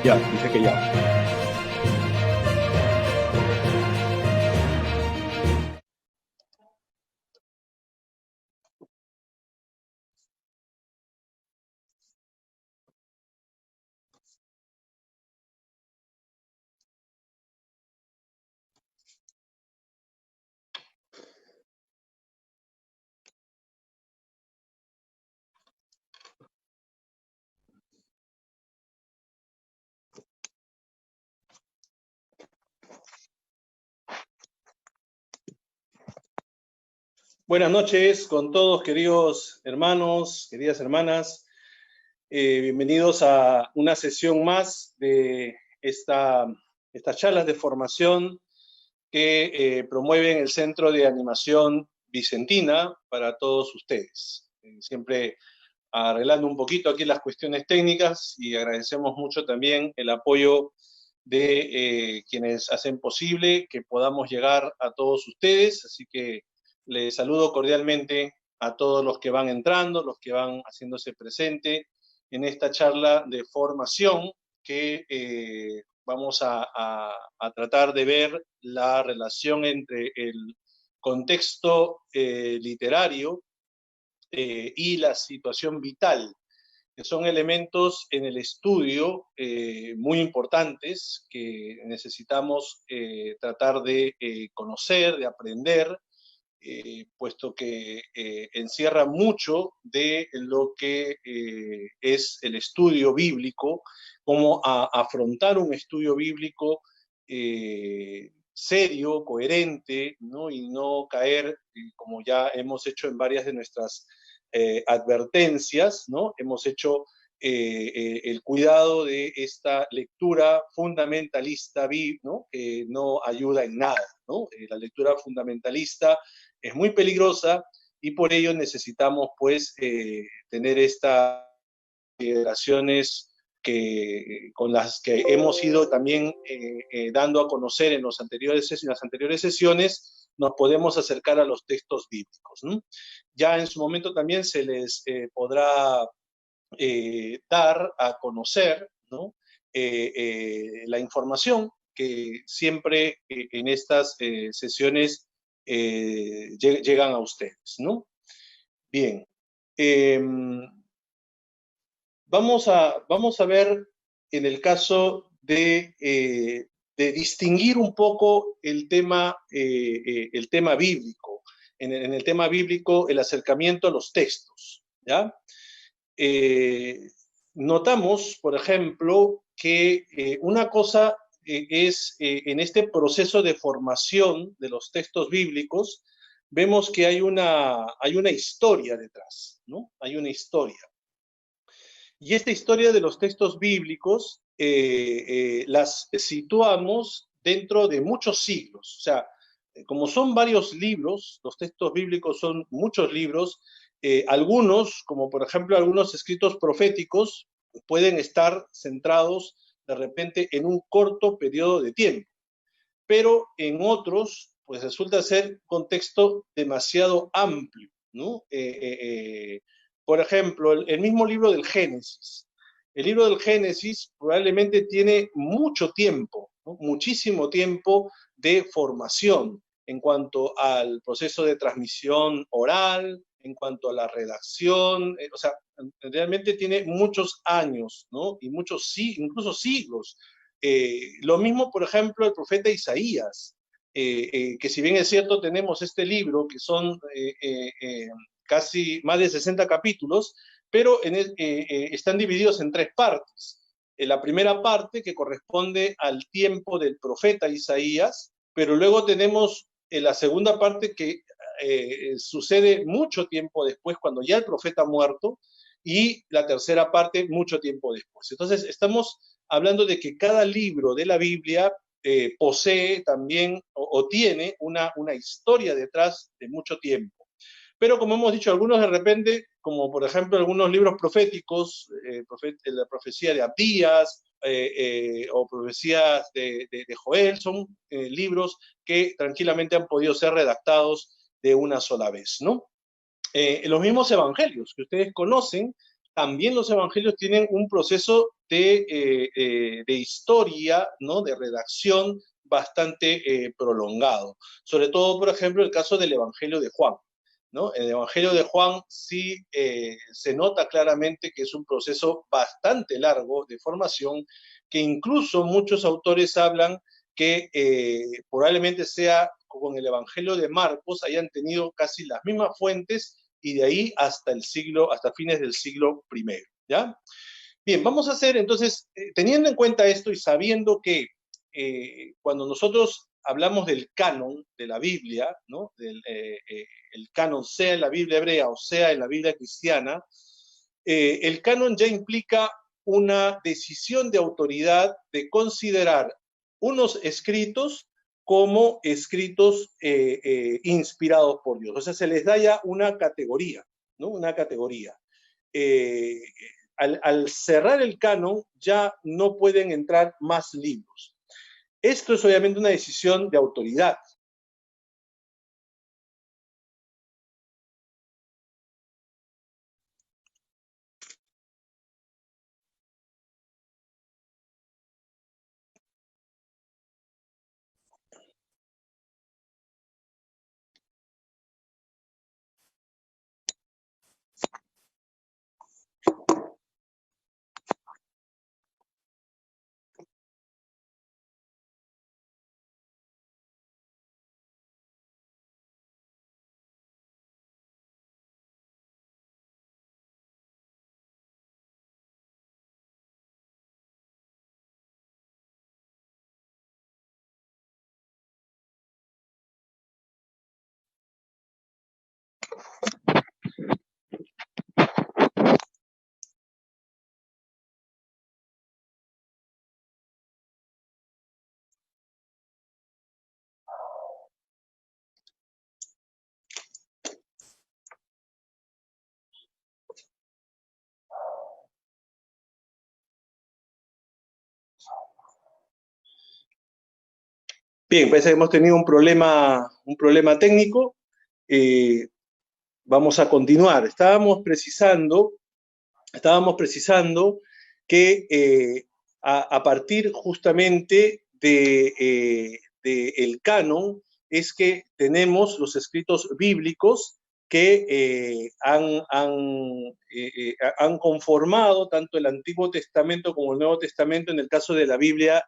Ya, dice que ya. Buenas noches con todos, queridos hermanos, queridas hermanas. Bienvenidos a una sesión más de estas charlas de formación que promueven el Centro de Animación Vicentina para todos ustedes. Siempre arreglando un poquito aquí las cuestiones técnicas y agradecemos mucho también el apoyo de quienes hacen posible que podamos llegar a todos ustedes, así que les saludo cordialmente a todos los que van entrando, los que van haciéndose presente en esta charla de formación que vamos a tratar de ver la relación entre el contexto literario y la situación vital, que son elementos en el estudio muy importantes que necesitamos tratar de conocer, de aprender, puesto que encierra mucho de lo que es el estudio bíblico, cómo afrontar un estudio bíblico serio, coherente, ¿no? Y no caer, como ya hemos hecho en varias de nuestras advertencias, ¿no? Hemos hecho el cuidado de esta lectura fundamentalista, ¿no? Que no ayuda en nada, ¿no? La lectura fundamentalista es muy peligrosa y por ello necesitamos, pues, tener estas consideraciones con las que hemos ido también dando a conocer en las anteriores sesiones, nos podemos acercar a los textos bíblicos, ¿no? Ya en su momento también se les podrá dar a conocer, ¿no? La información que siempre en estas sesiones llegan a ustedes, ¿no? Bien. Vamos a ver en el caso de distinguir un poco el tema bíblico. En el tema bíblico, el acercamiento a los textos, ¿ya? Notamos, por ejemplo, que una cosa es en este proceso de formación de los textos bíblicos, vemos que hay una historia detrás, ¿no? Hay una historia. Y esta historia de los textos bíblicos las situamos dentro de muchos siglos. O sea, como son varios libros, los textos bíblicos son muchos libros, algunos, como por ejemplo algunos escritos proféticos, pueden estar centrados de repente en un corto periodo de tiempo, pero en otros, pues resulta ser un contexto demasiado amplio, ¿no? Por ejemplo, el mismo libro del Génesis. El libro del Génesis probablemente tiene mucho tiempo, ¿no? Muchísimo tiempo de formación en cuanto al proceso de transmisión oral, en cuanto a la redacción, o sea, realmente tiene muchos años, ¿no? Y incluso siglos. Lo mismo, por ejemplo, el profeta Isaías, que si bien es cierto, tenemos este libro que son casi más de 60 capítulos, pero están divididos en tres partes. La primera parte que corresponde al tiempo del profeta Isaías, pero luego tenemos la segunda parte que sucede mucho tiempo después, cuando ya el profeta ha muerto, y la tercera parte mucho tiempo después. Entonces, estamos hablando de que cada libro de la Biblia posee también o tiene una historia detrás de mucho tiempo. Pero como hemos dicho, algunos de repente, como por ejemplo algunos libros proféticos, la profecía de Abdías o profecías de Joel, son libros que tranquilamente han podido ser redactados de una sola vez, ¿no? Los mismos evangelios que ustedes conocen, también los evangelios tienen un proceso de historia, ¿no? De redacción bastante prolongado. Sobre todo, por ejemplo, el caso del Evangelio de Juan, ¿no? En el Evangelio de Juan sí se nota claramente que es un proceso bastante largo de formación, que incluso muchos autores hablan que probablemente sea con el Evangelio de Marcos, hayan tenido casi las mismas fuentes y de ahí hasta el siglo, hasta fines del siglo I, ¿ya? Bien, vamos a hacer entonces, teniendo en cuenta esto y sabiendo que cuando nosotros hablamos del canon de la Biblia, ¿no? El canon sea en la Biblia hebrea o sea en la Biblia cristiana, el canon ya implica una decisión de autoridad de considerar unos escritos como escritos inspirados por Dios. O sea, se les da ya una categoría, ¿no? Una categoría. Eh, al cerrar el canon ya no pueden entrar más libros. Esto es obviamente una decisión de autoridad. Bien, parece que hemos tenido un problema técnico. Eh, Vamos a continuar. Estábamos precisando que a partir justamente de el canon es que tenemos los escritos bíblicos que han conformado tanto el Antiguo Testamento como el Nuevo Testamento en el caso de la Biblia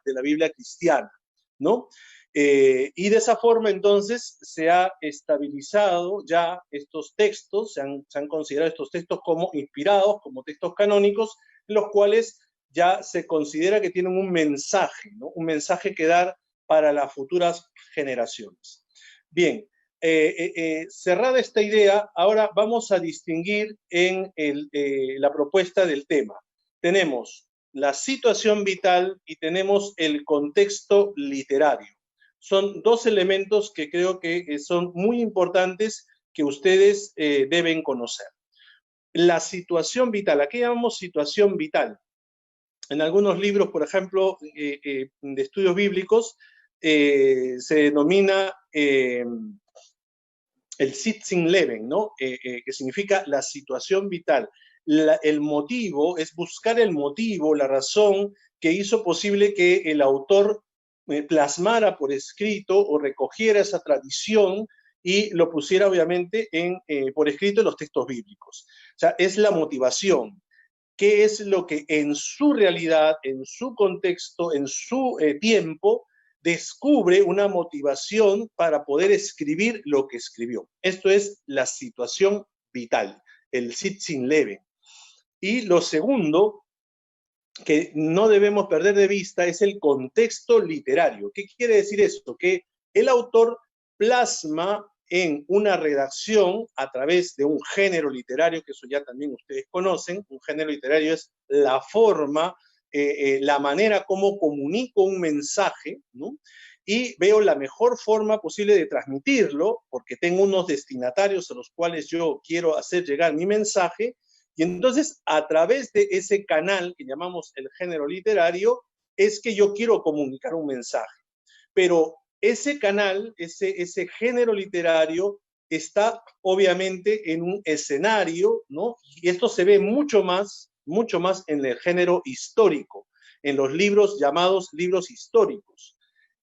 cristiana, ¿no? Y de esa forma entonces se ha estabilizado ya estos textos, se han considerado estos textos como inspirados, como textos canónicos, en los cuales ya se considera que tienen un mensaje, ¿no? Un mensaje que dar para las futuras generaciones. Bien, cerrada esta idea, ahora vamos a distinguir en la propuesta del tema. Tenemos la situación vital y tenemos el contexto literario. Son dos elementos que creo que son muy importantes que ustedes deben conocer. La situación vital, ¿a qué llamamos situación vital? En algunos libros, por ejemplo, de estudios bíblicos, se denomina el Sitzinleben, ¿no? Que significa la situación vital. El motivo es buscar el motivo, la razón que hizo posible que el autor plasmara por escrito o recogiera esa tradición y lo pusiera obviamente por escrito en los textos bíblicos. O sea, es la motivación. ¿Qué es lo que en su realidad, en su contexto, en su tiempo, descubre una motivación para poder escribir lo que escribió? Esto es la situación vital, el Sitzinleben. Y lo segundo que no debemos perder de vista es el contexto literario. ¿Qué quiere decir esto? Que el autor plasma en una redacción a través de un género literario, que eso ya también ustedes conocen. Un género literario es la forma, la manera como comunico un mensaje, ¿no? Y veo la mejor forma posible de transmitirlo, porque tengo unos destinatarios a los cuales yo quiero hacer llegar mi mensaje, y entonces a través de ese canal que llamamos el género literario, es que yo quiero comunicar un mensaje. Pero ese canal, ese género literario, está obviamente en un escenario, ¿no? Y esto se ve mucho más en el género histórico, en los libros llamados libros históricos,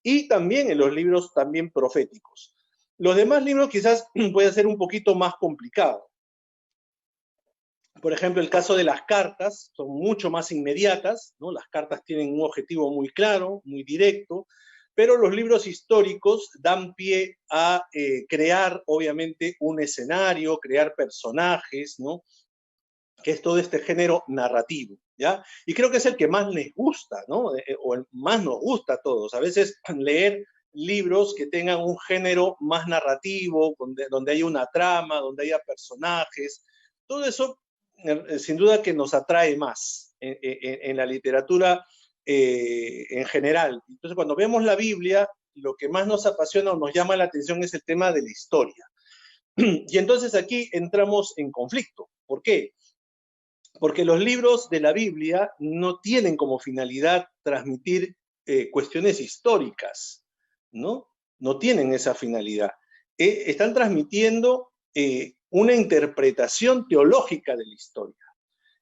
y también en los libros también proféticos. Los demás libros quizás puede ser un poquito más complicado. Por ejemplo, el caso de las cartas son mucho más inmediatas, ¿no? Las cartas tienen un objetivo muy claro, muy directo, pero los libros históricos dan pie a crear, obviamente, un escenario, crear personajes, ¿no? Que es todo este género narrativo, ¿ya? Y creo que es el que más les gusta, ¿no? O el más nos gusta a todos. A veces leer libros que tengan un género más narrativo, donde haya una trama, donde haya personajes, todo eso sin duda que nos atrae más en la literatura en general. Entonces, cuando vemos la Biblia, lo que más nos apasiona o nos llama la atención es el tema de la historia. Y entonces aquí entramos en conflicto. ¿Por qué? Porque los libros de la Biblia no tienen como finalidad transmitir cuestiones históricas, ¿no? No tienen esa finalidad. Están transmitiendo una interpretación teológica de la historia.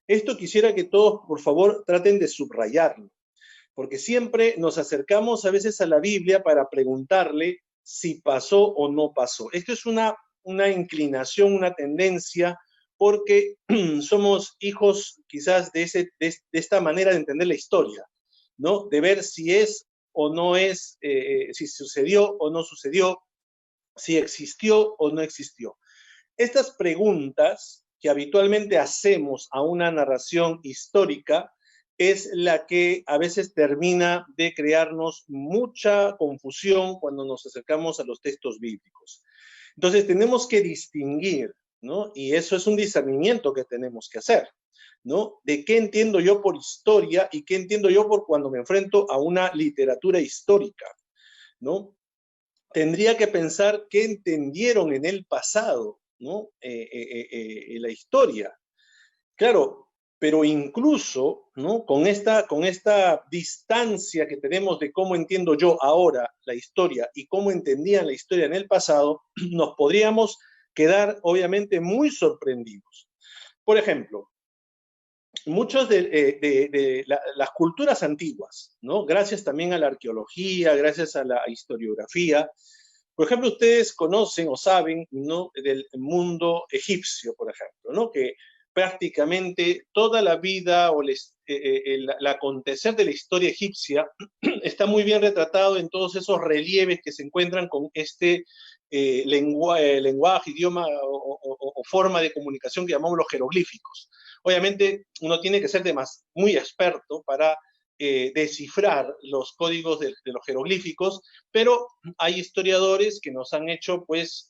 Esto quisiera que todos, por favor, traten de subrayarlo, porque siempre nos acercamos a veces a la Biblia para preguntarle si pasó o no pasó. Esto es una inclinación, una tendencia, porque somos hijos quizás de esta manera de entender la historia, ¿no? De ver si es o no es, si sucedió o no sucedió, si existió o no existió. Estas preguntas que habitualmente hacemos a una narración histórica es la que a veces termina de crearnos mucha confusión cuando nos acercamos a los textos bíblicos. Entonces tenemos que distinguir, ¿no? Y eso es un discernimiento que tenemos que hacer, ¿no? De qué entiendo yo por historia y qué entiendo yo por cuando me enfrento a una literatura histórica, ¿no? Tendría que pensar qué entendieron en el pasado, ¿no? La historia. Claro, pero incluso, ¿no? Con esta distancia que tenemos de cómo entiendo yo ahora la historia y cómo entendían la historia en el pasado, nos podríamos quedar obviamente muy sorprendidos. Por ejemplo, muchos de las culturas antiguas, ¿no? Gracias también a la arqueología, gracias a la historiografía. Por ejemplo, ustedes conocen o saben, ¿no? Del mundo egipcio, por ejemplo, ¿no? Que prácticamente toda la vida o el acontecer de la historia egipcia está muy bien retratado en todos esos relieves que se encuentran con este lenguaje, idioma o forma de comunicación que llamamos los jeroglíficos. Obviamente uno tiene que ser muy experto para descifrar los códigos de los jeroglíficos, pero hay historiadores que nos han hecho pues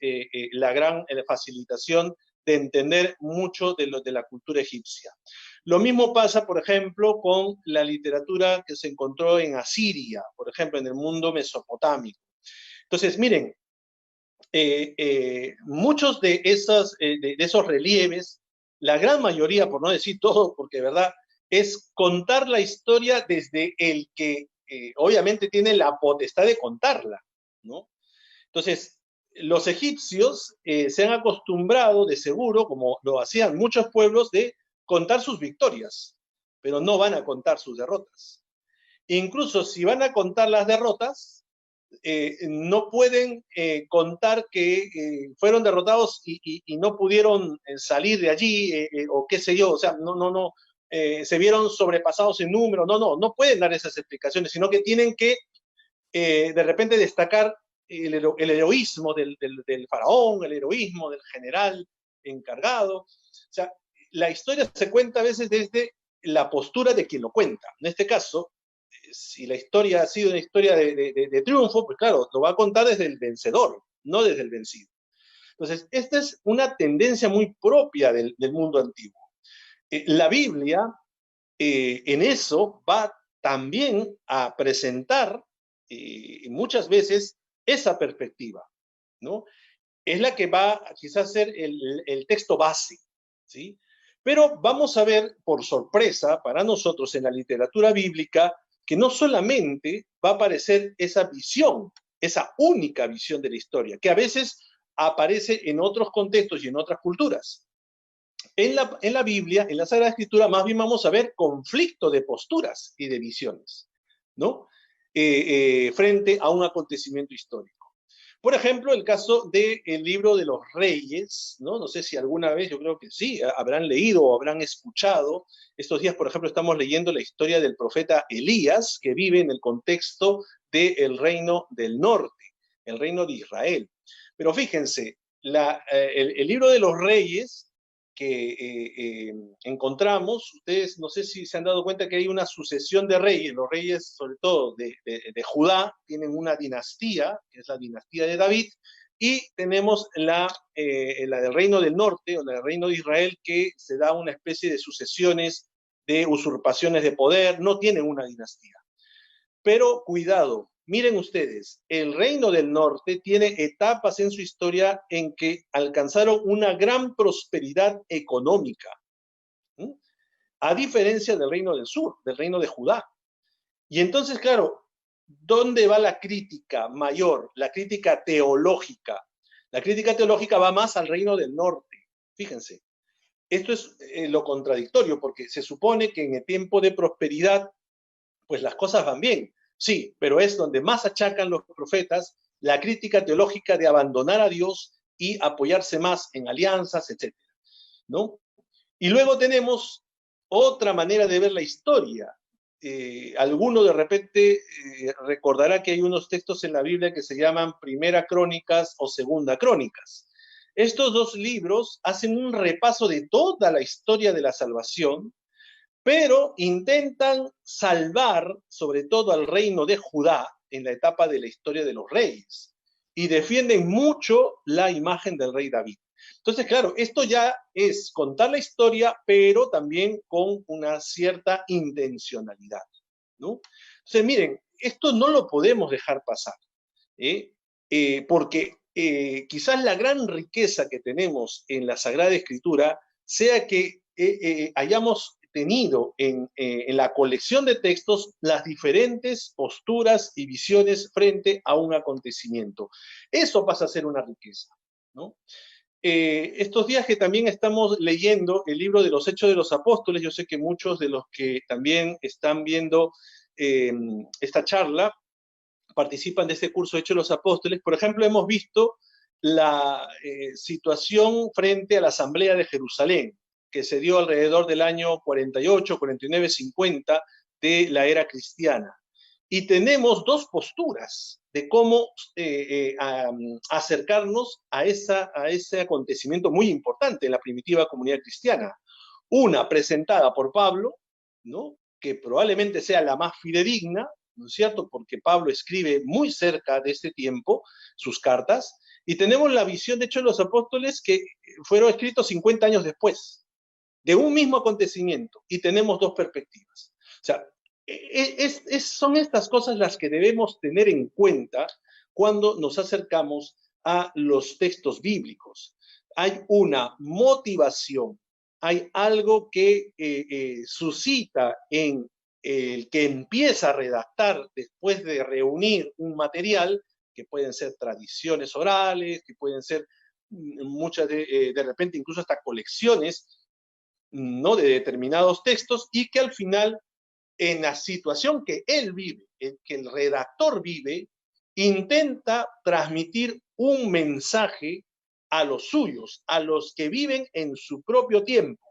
la gran facilitación de entender mucho de la cultura egipcia. Lo mismo pasa, por ejemplo, con la literatura que se encontró en Asiria, por ejemplo, en el mundo mesopotámico. Entonces, miren, muchos de esos relieves, la gran mayoría, por no decir todo, porque de verdad, es contar la historia desde el que obviamente tiene la potestad de contarla, ¿no? Entonces, los egipcios se han acostumbrado, de seguro, como lo hacían muchos pueblos, de contar sus victorias, pero no van a contar sus derrotas. Incluso si van a contar las derrotas, no pueden contar que fueron derrotados y no pudieron salir de allí, o qué sé yo, o sea, no, se vieron sobrepasados en número, no pueden dar esas explicaciones, sino que tienen que de repente destacar el heroísmo del faraón, el heroísmo del general encargado. O sea, la historia se cuenta a veces desde la postura de quien lo cuenta. En este caso, si la historia ha sido una historia de triunfo, pues claro, lo va a contar desde el vencedor, no desde el vencido. Entonces, esta es una tendencia muy propia del mundo antiguo. La Biblia, en eso, va también a presentar muchas veces esa perspectiva, ¿no? Es la que va a quizás ser el texto base, ¿sí? Pero vamos a ver, por sorpresa, para nosotros en la literatura bíblica, que no solamente va a aparecer esa visión, esa única visión de la historia, que a veces aparece en otros contextos y en otras culturas. En la Biblia, en la Sagrada Escritura, más bien vamos a ver conflicto de posturas y de visiones, ¿no? Frente a un acontecimiento histórico. Por ejemplo, el caso del libro de los Reyes, ¿no? No sé si alguna vez, yo creo que sí, habrán leído o habrán escuchado. Estos días, por ejemplo, estamos leyendo la historia del profeta Elías, que vive en el contexto del reino del norte, el reino de Israel. Pero fíjense, el libro de los Reyes que encontramos, ustedes no sé si se han dado cuenta que hay una sucesión de reyes, los reyes sobre todo de Judá tienen una dinastía, que es la dinastía de David, y tenemos la del reino del norte, o la del reino de Israel, que se da una especie de sucesiones, de usurpaciones de poder, no tienen una dinastía. Pero cuidado, miren ustedes, el reino del norte tiene etapas en su historia en que alcanzaron una gran prosperidad económica, ¿sí? A diferencia del reino del sur, del reino de Judá. Y entonces, claro, ¿dónde va la crítica mayor? La crítica teológica. La crítica teológica va más al reino del norte. Fíjense, esto es lo contradictorio, porque se supone que en el tiempo de prosperidad, pues las cosas van bien. Sí, pero es donde más achacan los profetas la crítica teológica de abandonar a Dios y apoyarse más en alianzas, etcétera, ¿no? Y luego tenemos otra manera de ver la historia. Alguno de repente recordará que hay unos textos en la Biblia que se llaman Primera Crónicas o Segunda Crónicas. Estos dos libros hacen un repaso de toda la historia de la salvación, pero intentan salvar sobre todo al reino de Judá en la etapa de la historia de los reyes, y defienden mucho la imagen del rey David. Entonces, claro, esto ya es contar la historia, pero también con una cierta intencionalidad, ¿no? Entonces, miren, esto no lo podemos dejar pasar, porque quizás la gran riqueza que tenemos en la Sagrada Escritura sea que hayamos tenido en la colección de textos las diferentes posturas y visiones frente a un acontecimiento. Eso pasa a ser una riqueza, ¿no? Estos días que también estamos leyendo el libro de los Hechos de los Apóstoles, yo sé que muchos de los que también están viendo esta charla participan de este curso Hechos de los Apóstoles. Por ejemplo, hemos visto la situación frente a la Asamblea de Jerusalén, que se dio alrededor del año 48, 49, 50 de la era cristiana. Y tenemos dos posturas de cómo acercarnos a ese acontecimiento muy importante en la primitiva comunidad cristiana. Una presentada por Pablo, ¿no?, que probablemente sea la más fidedigna, ¿no es cierto?, porque Pablo escribe muy cerca de este tiempo sus cartas, y tenemos la visión, de hecho, de los apóstoles que fueron escritos 50 años después, de un mismo acontecimiento, y tenemos dos perspectivas. O sea, son estas cosas las que debemos tener en cuenta cuando nos acercamos a los textos bíblicos. Hay una motivación, hay algo que suscita en el que empieza a redactar después de reunir un material, que pueden ser tradiciones orales, que pueden ser muchas de repente incluso hasta colecciones, ¿no?, de determinados textos, y que al final, en la situación que él vive, que el redactor vive, intenta transmitir un mensaje a los suyos, a los que viven en su propio tiempo,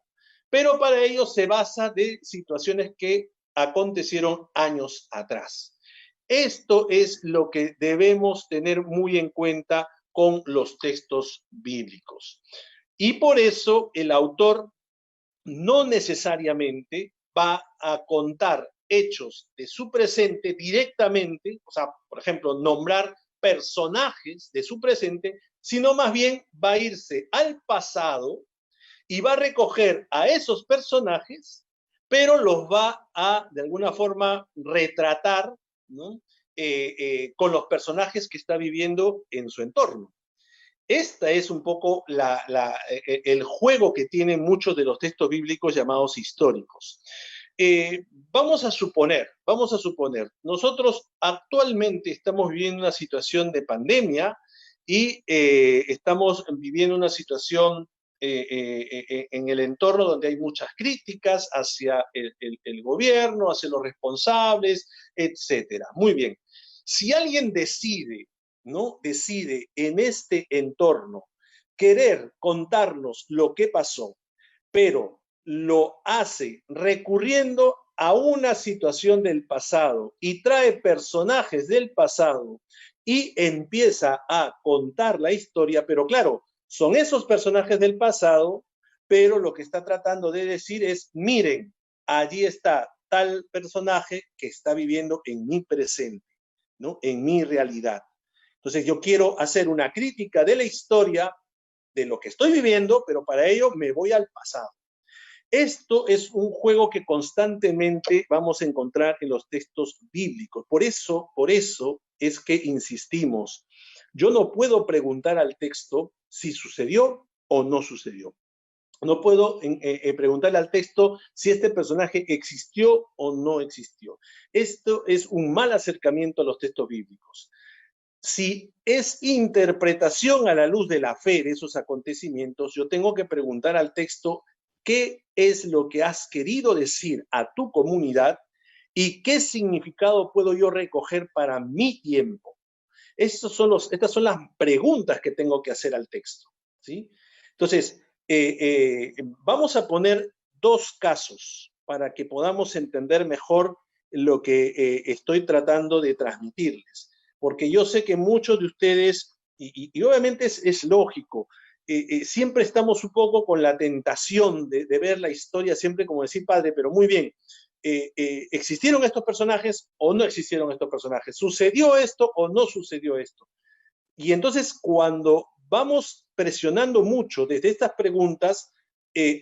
pero para ello se basa de situaciones que acontecieron años atrás. Esto es lo que debemos tener muy en cuenta con los textos bíblicos. Y por eso el autor no necesariamente va a contar hechos de su presente directamente, o sea, por ejemplo, nombrar personajes de su presente, sino más bien va a irse al pasado y va a recoger a esos personajes, pero los va a, de alguna forma, retratar, ¿no?, con los personajes que está viviendo en su entorno. Este es un poco el juego que tienen muchos de los textos bíblicos llamados históricos. Vamos a suponer, nosotros actualmente estamos viviendo una situación de pandemia y estamos viviendo una situación en el entorno donde hay muchas críticas hacia el gobierno, hacia los responsables, etcétera. Muy bien. Si alguien decide, ¿no? Decide en este entorno querer contarnos lo que pasó, pero lo hace recurriendo a una situación del pasado y trae personajes del pasado y empieza a contar la historia, pero claro, son esos personajes del pasado, pero lo que está tratando de decir es, miren, allí está tal personaje que está viviendo en mi presente, ¿no? En mi realidad. Entonces yo quiero hacer una crítica de la historia, de lo que estoy viviendo, pero para ello me voy al pasado. Esto es un juego que constantemente vamos a encontrar en los textos bíblicos. Por eso es que insistimos. Yo no puedo preguntar al texto si sucedió o no sucedió. No puedo preguntarle al texto si este personaje existió o no existió. Esto es un mal acercamiento a los textos bíblicos. Si es interpretación a la luz de la fe de esos acontecimientos, yo tengo que preguntar al texto qué es lo que has querido decir a tu comunidad y qué significado puedo yo recoger para mi tiempo. Estas son las preguntas que tengo que hacer al texto, ¿sí? Entonces, vamos a poner dos casos para que podamos entender mejor lo que estoy tratando de transmitirles. Porque yo sé que muchos de ustedes, y obviamente es lógico, siempre estamos un poco con la tentación de ver la historia siempre como decir, padre, pero muy bien, ¿existieron estos personajes o no existieron estos personajes? ¿Sucedió esto o no sucedió esto? Y entonces cuando vamos presionando mucho desde estas preguntas,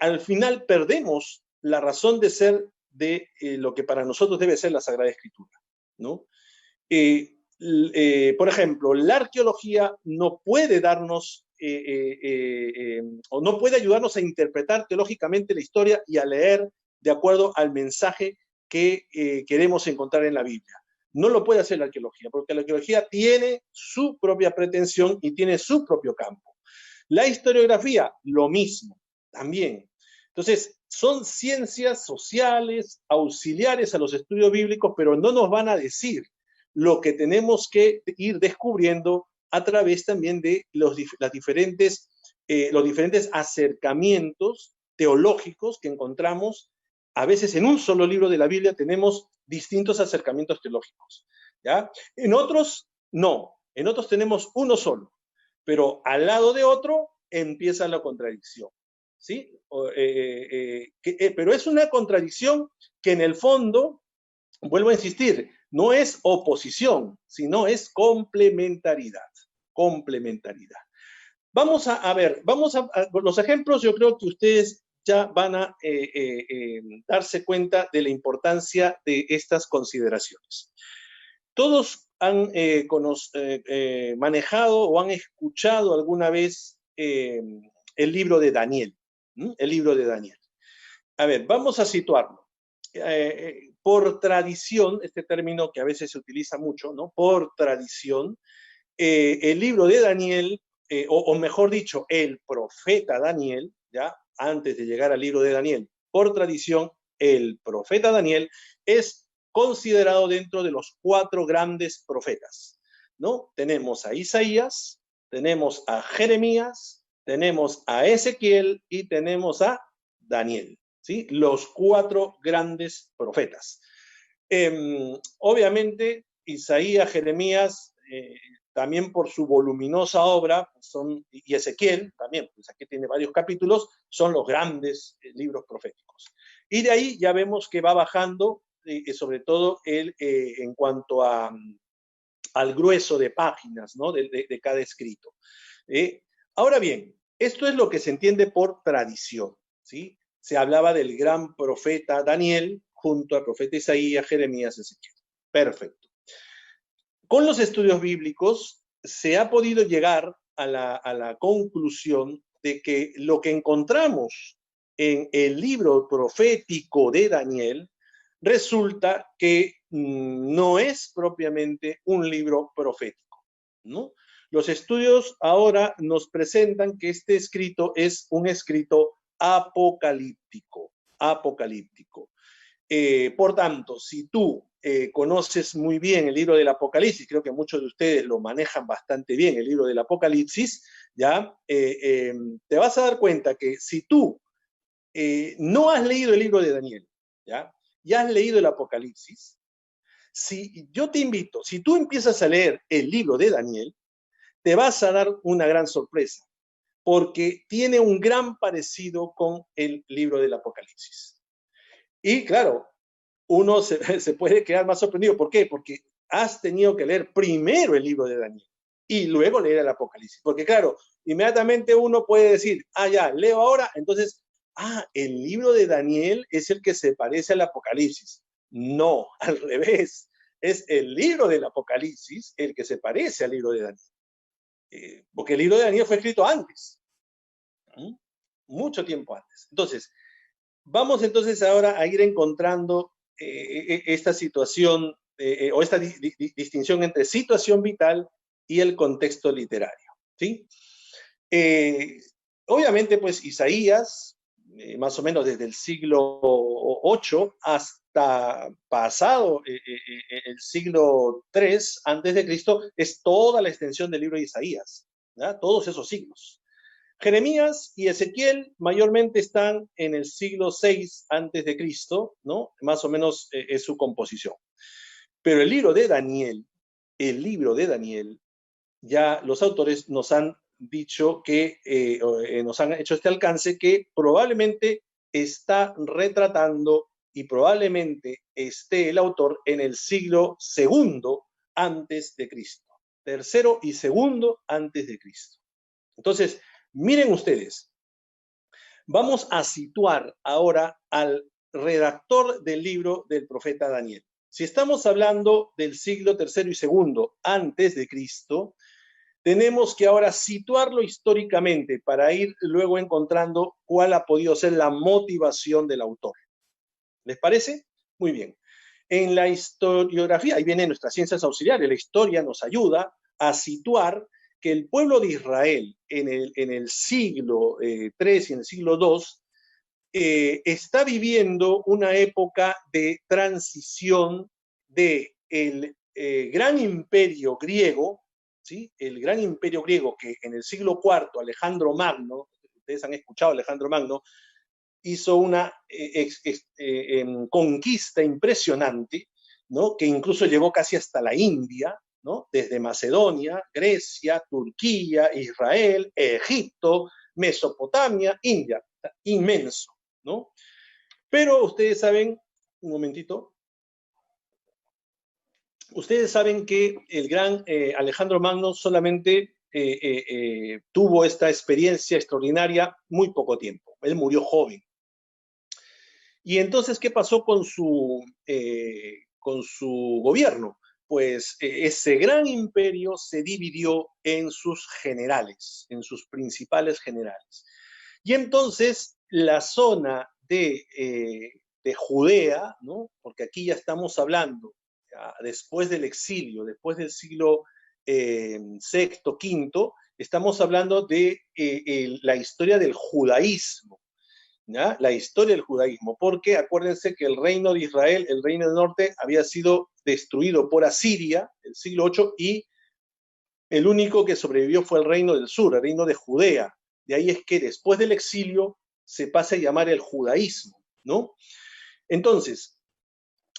al final perdemos la razón de ser de lo que para nosotros debe ser la Sagrada Escritura, ¿no? Por ejemplo, la arqueología no puede darnos o no puede ayudarnos a interpretar teológicamente la historia y a leer de acuerdo al mensaje que queremos encontrar en la Biblia. No lo puede hacer la arqueología, porque la arqueología tiene su propia pretensión y tiene su propio campo. La historiografía, lo mismo, también. Entonces, son ciencias sociales, auxiliares a los estudios bíblicos, pero no nos van a decir lo que tenemos que ir descubriendo a través también de los diferentes acercamientos teológicos que encontramos. A veces en un solo libro de la Biblia tenemos distintos acercamientos teológicos, ¿ya? En otros, no. En otros tenemos uno solo, pero al lado de otro empieza la contradicción, ¿sí? Pero es una contradicción que en el fondo, vuelvo a insistir, no es oposición, sino es complementariedad. Complementariedad. Vamos a ver, los ejemplos, yo creo que ustedes ya van a darse cuenta de la importancia de estas consideraciones. Todos han manejado o han escuchado alguna vez el libro de Daniel. El libro de Daniel. A ver, vamos a situarlo. Por tradición, este término que a veces se utiliza mucho, ¿no? Por tradición, el libro de Daniel, o mejor dicho, el profeta Daniel, ya antes de llegar al libro de Daniel, por tradición, el profeta Daniel es considerado dentro de los 4 grandes profetas, ¿no? Tenemos a Isaías, tenemos a Jeremías, tenemos a Ezequiel y tenemos a Daniel, ¿sí? Los 4 grandes profetas. Obviamente, Isaías, Jeremías, también por su voluminosa obra, y Ezequiel también, pues aquí tiene varios capítulos, son los grandes libros proféticos. Y de ahí ya vemos que va bajando, sobre todo en cuanto al grueso de páginas, ¿no? de cada escrito. Ahora bien, esto es lo que se entiende por tradición, ¿sí? Se hablaba del gran profeta Daniel junto al profeta Isaías, Jeremías, Ezequiel. Perfecto. Con los estudios bíblicos se ha podido llegar a la conclusión de que lo que encontramos en el libro profético de Daniel resulta que no es propiamente un libro profético, ¿no? Los estudios ahora nos presentan que este escrito es un escrito apocalíptico, apocalíptico. Por tanto, si tú conoces muy bien el libro del Apocalipsis, creo que muchos de ustedes lo manejan bastante bien, el libro del Apocalipsis, ¿ya? Te vas a dar cuenta que si tú no has leído el libro de Daniel, ¿ya? Y has leído el Apocalipsis, si yo te invito, si tú empiezas a leer el libro de Daniel, te vas a dar una gran sorpresa, porque tiene un gran parecido con el libro del Apocalipsis. Y claro, uno se puede quedar más sorprendido. ¿Por qué? Porque has tenido que leer primero el libro de Daniel y luego leer el Apocalipsis. Porque claro, inmediatamente uno puede decir, ya, leo ahora, entonces, el libro de Daniel es el que se parece al Apocalipsis. No, al revés. Es el libro del Apocalipsis el que se parece al libro de Daniel. Porque el libro de Daniel fue escrito antes, mucho tiempo antes. Entonces, vamos entonces ahora a ir encontrando esta situación o esta distinción entre situación vital y el contexto literario, ¿sí? Obviamente, pues Isaías, más o menos desde el siglo VIII hasta pasado el siglo III antes de Cristo, es toda la extensión del libro de Isaías, ¿ya? Todos esos siglos. Jeremías y Ezequiel mayormente están en el siglo VI antes de Cristo, ¿no? Más o menos es su composición. Pero el libro de Daniel, ya los autores nos han dicho que, nos han hecho este alcance que probablemente está retratando y probablemente esté el autor en el siglo II antes de Cristo. Tercero y segundo antes de Cristo. Entonces, miren ustedes, vamos a situar ahora al redactor del libro del profeta Daniel. Si estamos hablando del siglo III y II antes de Cristo, tenemos que ahora situarlo históricamente para ir luego encontrando cuál ha podido ser la motivación del autor. ¿Les parece? Muy bien. En la historiografía, ahí vienen nuestras ciencias auxiliares, la historia nos ayuda a situar que el pueblo de Israel en el siglo III y en el siglo II está viviendo una época de transición del gran imperio griego, ¿sí? El gran imperio griego que en el siglo IV Alejandro Magno, ustedes han escuchado Alejandro Magno, hizo una conquista impresionante, ¿no? Que incluso llegó casi hasta la India, ¿no? Desde Macedonia, Grecia, Turquía, Israel, Egipto, Mesopotamia, India, inmenso, ¿no? Pero ustedes saben, un momentito, ustedes saben que el gran Alejandro Magno solamente tuvo esta experiencia extraordinaria muy poco tiempo. Él murió joven. Y entonces, ¿qué pasó con su gobierno? Pues ese gran imperio se dividió en sus generales, en sus principales generales. Y entonces la zona de Judea, ¿no? Porque aquí ya estamos hablando, ya, después del exilio, después del siglo VI, V, estamos hablando de la historia del judaísmo. ¿Ya? La historia del judaísmo, porque acuérdense que el reino de Israel, el reino del norte, había sido destruido por Asiria el siglo VIII y el único que sobrevivió fue el reino del sur, el reino de Judea. De ahí es que después del exilio se pasa a llamar el judaísmo, ¿no? Entonces,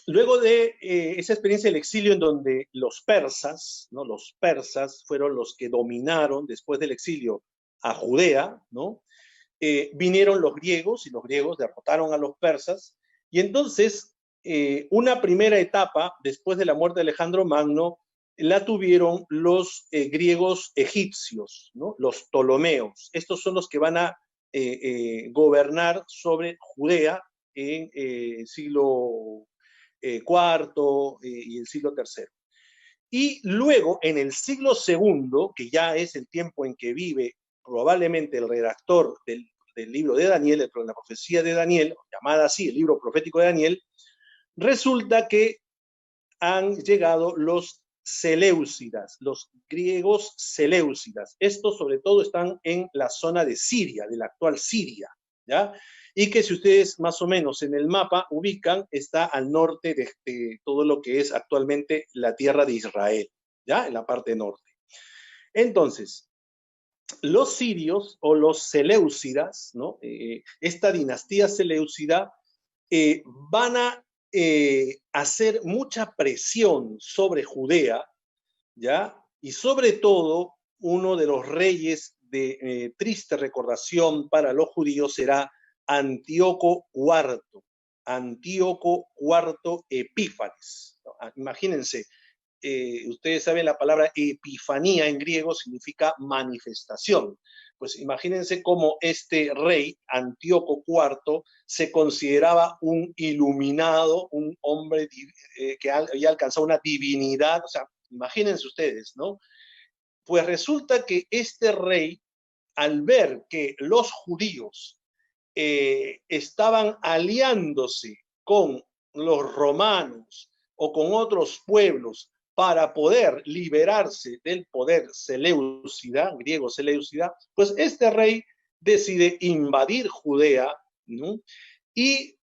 luego de esa experiencia del exilio en donde los persas, ¿no? Los persas fueron los que dominaron después del exilio a Judea, ¿no? Vinieron los griegos y los griegos derrotaron a los persas y entonces una primera etapa después de la muerte de Alejandro Magno la tuvieron los griegos egipcios, ¿no? Los ptolomeos. Estos son los que van a gobernar sobre Judea en el siglo IV y el siglo III. Y luego, en el siglo II, que ya es el tiempo en que vive probablemente el redactor del libro de Daniel, la profecía de Daniel, llamada así, el libro profético de Daniel, resulta que han llegado los seleucidas, los griegos seleucidas. Estos sobre todo están en la zona de Siria, de la actual Siria, ¿ya? Y que si ustedes más o menos en el mapa ubican, está al norte de todo lo que es actualmente la tierra de Israel, ¿ya? En la parte norte. Entonces, los sirios o los seleucidas, ¿no? Esta dinastía seleucida, van a hacer mucha presión sobre Judea, ¿ya? Y sobre todo, uno de los reyes de triste recordación para los judíos será Antíoco IV, Antíoco IV Epífanes. Imagínense, ustedes saben la palabra epifanía en griego significa manifestación. Pues imagínense cómo este rey, Antíoco IV, se consideraba un iluminado, un hombre que había alcanzado una divinidad, o sea, imagínense ustedes, ¿no? Pues resulta que este rey, al ver que los judíos estaban aliándose con los romanos o con otros pueblos para poder liberarse del poder seleucida, griego seleucida, pues este rey decide invadir Judea, ¿no? Y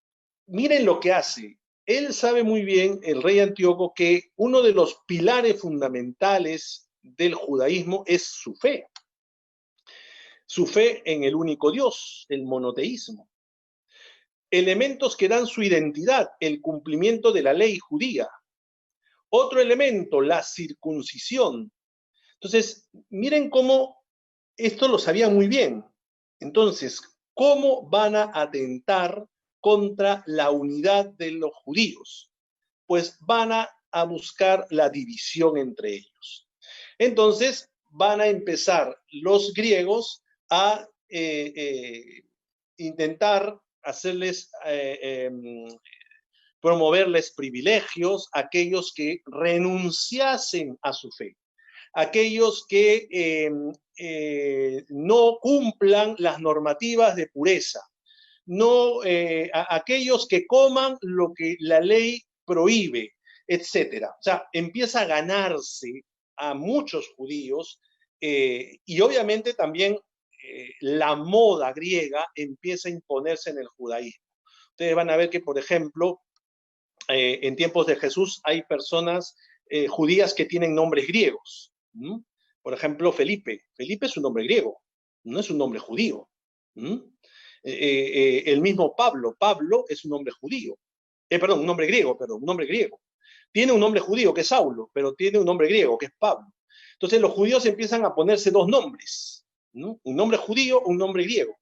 miren lo que hace. Él sabe muy bien, el rey Antíoco, que uno de los pilares fundamentales del judaísmo es su fe en el único Dios, el monoteísmo. Elementos que dan su identidad, el cumplimiento de la ley judía. Otro elemento, la circuncisión. Entonces, miren cómo esto lo sabía muy bien. Entonces, ¿cómo van a atentar contra la unidad de los judíos? Pues van a buscar la división entre ellos. Entonces, van a empezar los griegos a intentar hacerles, promoverles privilegios a aquellos que renunciasen a su fe, aquellos que no cumplan las normativas de pureza, no, aquellos que coman lo que la ley prohíbe, etcétera. O sea, empieza a ganarse a muchos judíos y obviamente también la moda griega empieza a imponerse en el judaísmo. Ustedes van a ver que, por ejemplo, en tiempos de Jesús hay personas judías que tienen nombres griegos. Por ejemplo, Felipe. Felipe es un nombre griego, no es un nombre judío. El mismo Pablo. Pablo es un nombre judío. Perdón, un nombre griego, un nombre griego. Tiene un nombre judío que es Saulo, pero tiene un nombre griego que es Pablo. Entonces los judíos empiezan a ponerse dos nombres, ¿no? Un nombre judío, un nombre griego.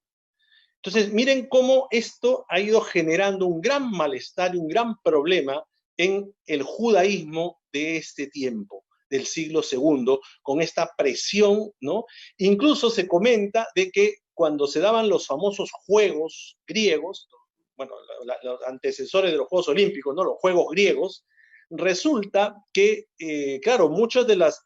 Entonces, miren cómo esto ha ido generando un gran malestar y un gran problema en el judaísmo de este tiempo, del siglo II, con esta presión, ¿no? Incluso se comenta de que cuando se daban los famosos Juegos griegos, bueno, los antecesores de los Juegos Olímpicos, ¿no? Los Juegos griegos, resulta que, claro, muchas de las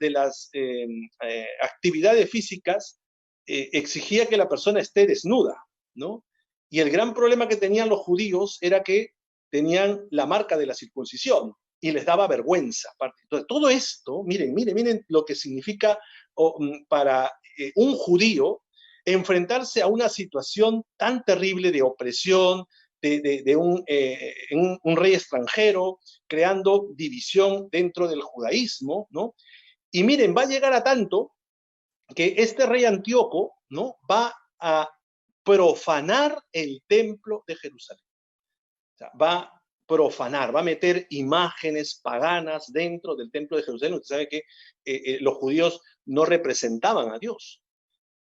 actividades físicas exigía que la persona esté desnuda, ¿no? Y el gran problema que tenían los judíos era que tenían la marca de la circuncisión y les daba vergüenza. Entonces, todo esto, miren lo que significa para un judío enfrentarse a una situación tan terrible de opresión, de un rey extranjero, creando división dentro del judaísmo, ¿no? Y miren, va a llegar a tanto que este rey Antíoco, ¿no? Va a profanar el templo de Jerusalén. O sea, va a profanar, va a meter imágenes paganas dentro del templo de Jerusalén. Usted sabe que los judíos no representaban a Dios.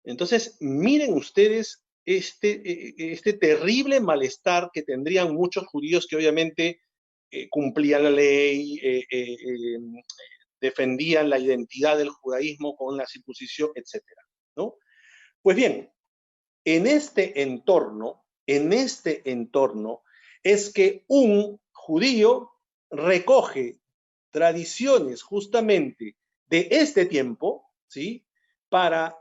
Entonces, miren ustedes este terrible malestar que tendrían muchos judíos que obviamente cumplían la ley, defendían la identidad del judaísmo con la circuncisión, etcétera, ¿no? Pues bien, en este entorno es que un judío recoge tradiciones justamente de este tiempo, ¿sí? Para,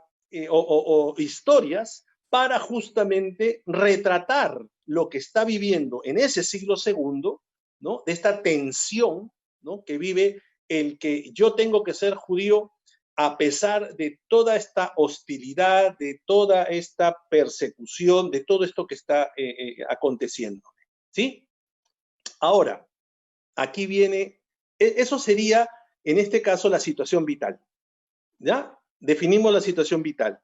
o historias para justamente retratar lo que está viviendo en ese siglo II, ¿no? De esta tensión, ¿no? Que vive el que yo tengo que ser judío a pesar de toda esta hostilidad, de toda esta persecución, de todo esto que está aconteciendo. ¿Sí? Ahora, aquí viene, eso sería, en este caso, la situación vital. ¿Ya? Definimos la situación vital.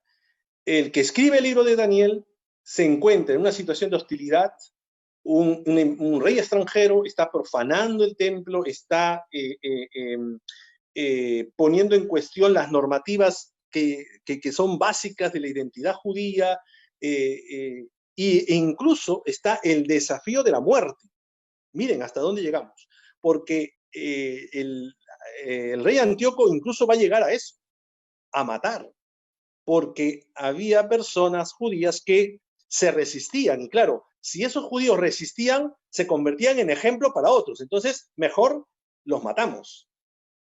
El que escribe el libro de Daniel se encuentra en una situación de hostilidad, un rey extranjero está profanando el templo, está poniendo en cuestión las normativas que son básicas de la identidad judía, e incluso está el desafío de la muerte. Miren hasta dónde llegamos, porque el rey Antíoco incluso va a llegar a eso, a matar, porque había personas judías que se resistían, y claro, si esos judíos resistían, se convertían en ejemplo para otros, entonces mejor los matamos,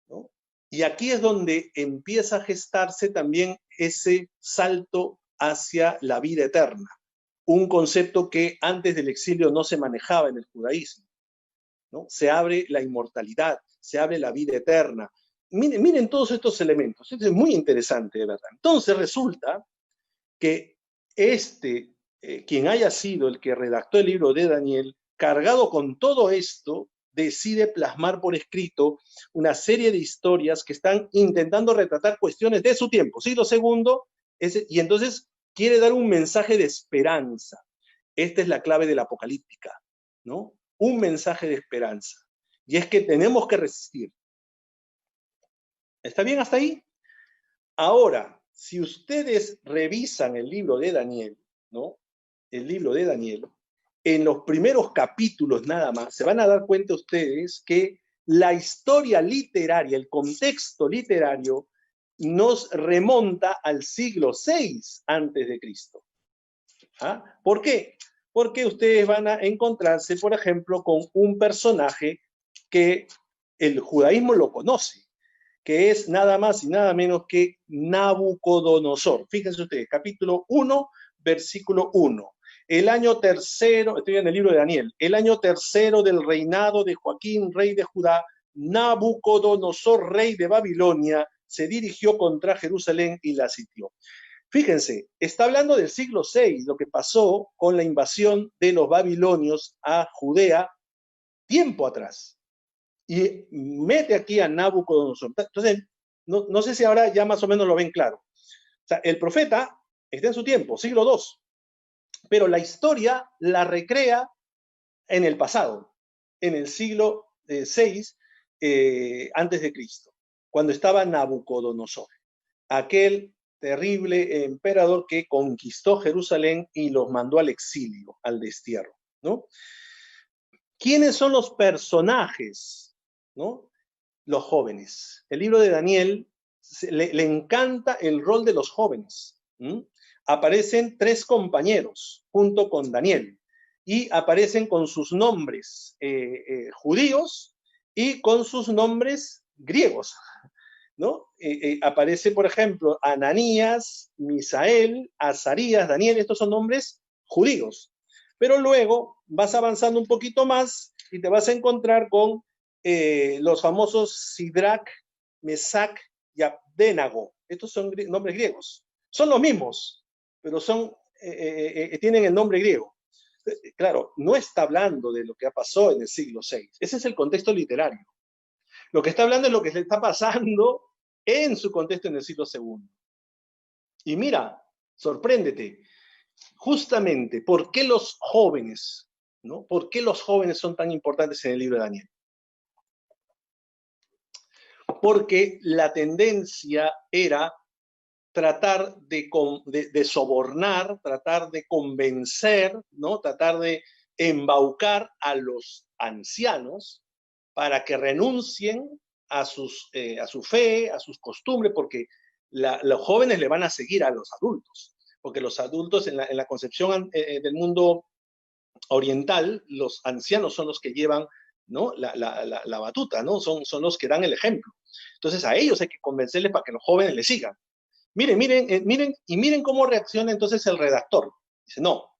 ¿no? Y aquí es donde empieza a gestarse también ese salto hacia la vida eterna, un concepto que antes del exilio no se manejaba en el judaísmo, ¿no? Se abre la inmortalidad, se abre la vida eterna. Miren todos estos elementos, esto es muy interesante, de verdad. Entonces resulta que quien haya sido el que redactó el libro de Daniel, cargado con todo esto, decide plasmar por escrito una serie de historias que están intentando retratar cuestiones de su tiempo, siglo segundo, y entonces quiere dar un mensaje de esperanza. Esta es la clave de la apocalíptica, ¿no? Un mensaje de esperanza. Y es que tenemos que resistir. ¿Está bien hasta ahí? Ahora, si ustedes revisan el libro de Daniel, ¿no? El libro de Daniel, en los primeros capítulos nada más, se van a dar cuenta ustedes que la historia literaria, el contexto literario, nos remonta al siglo VI antes de Cristo. ¿Ah? ¿Por qué? Porque ustedes van a encontrarse, por ejemplo, con un personaje que el judaísmo lo conoce, que es nada más y nada menos que Nabucodonosor. Fíjense ustedes, capítulo 1, versículo 1. El año tercero, estoy en el libro de Daniel, el año tercero del reinado de Joaquín, rey de Judá, Nabucodonosor, rey de Babilonia, se dirigió contra Jerusalén y la sitió. Fíjense, está hablando del siglo VI, lo que pasó con la invasión de los babilonios a Judea tiempo atrás. Y mete aquí a Nabucodonosor. Entonces, no sé si ahora ya más o menos lo ven claro. O sea, el profeta está en su tiempo, siglo II, pero la historia la recrea en el pasado, en el siglo VI antes de Cristo, cuando estaba Nabucodonosor, aquel terrible emperador que conquistó Jerusalén y los mandó al exilio, al destierro, ¿no? ¿Quiénes son los personajes, ¿no? Los jóvenes. El libro de Daniel le encanta el rol de los jóvenes. Aparecen 3 compañeros junto con Daniel y aparecen con sus nombres judíos y con sus nombres griegos, ¿no? Aparece, por ejemplo, Ananías, Misael, Azarías, Daniel, estos son nombres judíos. Pero luego vas avanzando un poquito más y te vas a encontrar con los famosos Sidrac, Mesac y Abdenago. Estos son nombres griegos. Son los mismos, pero tienen el nombre griego. Claro, no está hablando de lo que pasó en el siglo VI. Ese es el contexto literario. Lo que está hablando es lo que le está pasando en su contexto en el siglo II. Y mira, sorpréndete, justamente, ¿por qué los jóvenes, ¿no? ¿Por qué los jóvenes son tan importantes en el libro de Daniel? Porque la tendencia era tratar de sobornar, tratar de convencer, ¿no? Tratar de embaucar a los ancianos para que renuncien a su fe, a sus costumbres, porque los jóvenes le van a seguir a los adultos, porque los adultos en la concepción del mundo oriental, los ancianos son los que llevan, ¿no? la batuta, ¿no? Son los que dan el ejemplo. Entonces a ellos hay que convencerles para que los jóvenes le sigan. Miren cómo reacciona entonces el redactor. Dice, no,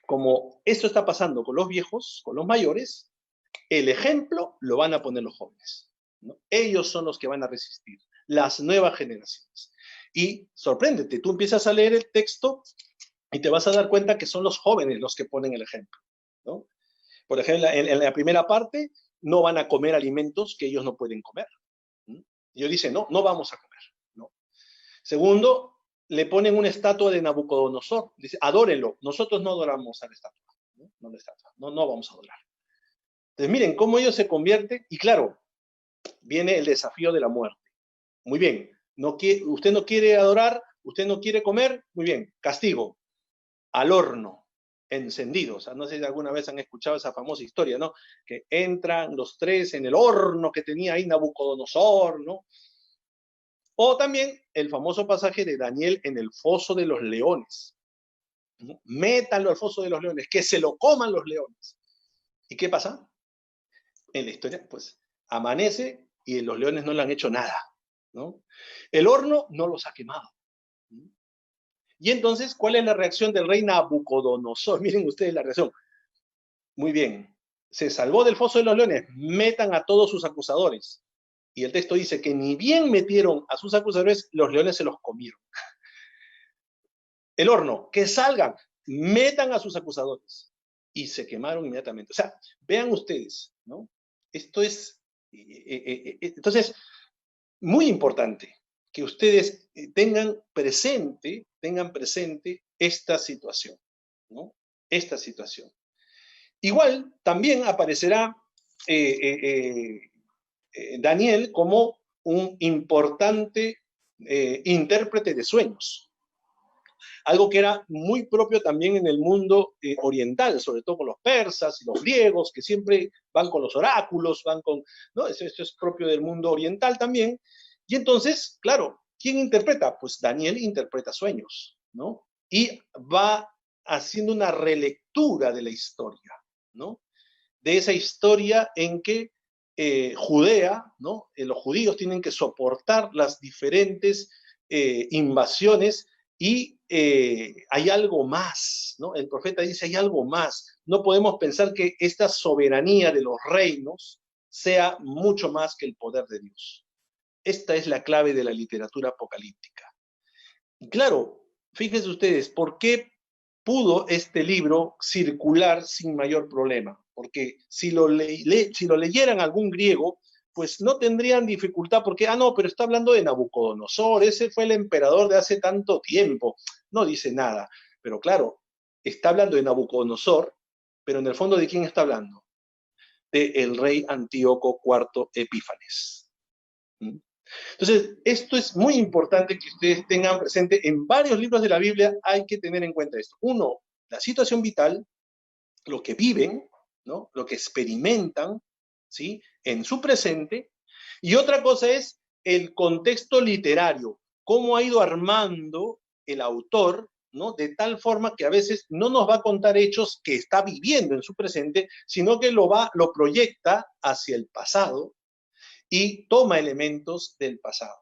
como esto está pasando con los viejos, con los mayores, el ejemplo lo van a poner los jóvenes. ¿no? Ellos son los que van a resistir, las nuevas generaciones. Y sorpréndete, tú empiezas a leer el texto y te vas a dar cuenta que son los jóvenes los que ponen el ejemplo, ¿no? Por ejemplo, en la primera parte, no van a comer alimentos que ellos no pueden comer. ¿No? Ellos dicen, no, no vamos a comer. ¿No? Segundo, le ponen una estatua de Nabucodonosor. Dice, adórenlo. Nosotros no adoramos a la estatua. No, no la estatua. No, no vamos a adorar. Entonces, miren cómo ellos se convierten. Y claro, viene el desafío de la muerte. Muy bien. Usted no quiere adorar, usted no quiere comer. Muy bien. Castigo. Al horno. Encendidos. O sea, no sé si alguna vez han escuchado esa famosa historia, ¿no? Que entran los tres en el horno que tenía ahí Nabucodonosor, ¿no? O también el famoso pasaje de Daniel en el foso de los leones. ¿No? Métanlo al foso de los leones, que se lo coman los leones. ¿Y qué pasa? En la historia, pues, amanece y los leones no le han hecho nada, ¿no? El horno no los ha quemado. Y entonces, ¿cuál es la reacción del rey Nabucodonosor? Miren ustedes la reacción. Muy bien, se salvó del foso de los leones, metan a todos sus acusadores. Y el texto dice que ni bien metieron a sus acusadores, los leones se los comieron. El horno, que salgan, metan a sus acusadores. Y se quemaron inmediatamente. O sea, vean ustedes, ¿no? Esto es, entonces, muy importante que ustedes tengan presente esta situación, ¿no? Esta situación. Igual también aparecerá Daniel como un importante intérprete de sueños. Algo que era muy propio también en el mundo oriental, sobre todo con los persas y los griegos, que siempre van con los oráculos, van con, ¿no? Esto es propio del mundo oriental también. Y entonces, claro, ¿quién interpreta? Pues Daniel interpreta sueños, ¿no? Y va haciendo una relectura de la historia, ¿no? De esa historia en que Judea, ¿no? Los judíos tienen que soportar las diferentes invasiones y hay algo más, ¿no? El profeta dice, hay algo más. No podemos pensar que esta soberanía de los reinos sea mucho más que el poder de Dios. Esta es la clave de la literatura apocalíptica. Y claro, fíjense ustedes, ¿por qué pudo este libro circular sin mayor problema? Porque si lo leyeran algún griego, pues no tendrían dificultad porque, no, pero está hablando de Nabucodonosor, ese fue el emperador de hace tanto tiempo. No dice nada. Pero claro, está hablando de Nabucodonosor, pero en el fondo, ¿de quién está hablando? De el rey Antíoco IV Epífanes. ¿Mm? Entonces, esto es muy importante que ustedes tengan presente. En varios libros de la Biblia hay que tener en cuenta esto. Uno, la situación vital, lo que viven, ¿no? Lo que experimentan, ¿sí? En su presente. Y otra cosa es el contexto literario, cómo ha ido armando el autor, ¿no? De tal forma que a veces no nos va a contar hechos que está viviendo en su presente, sino que lo proyecta hacia el pasado y toma elementos del pasado,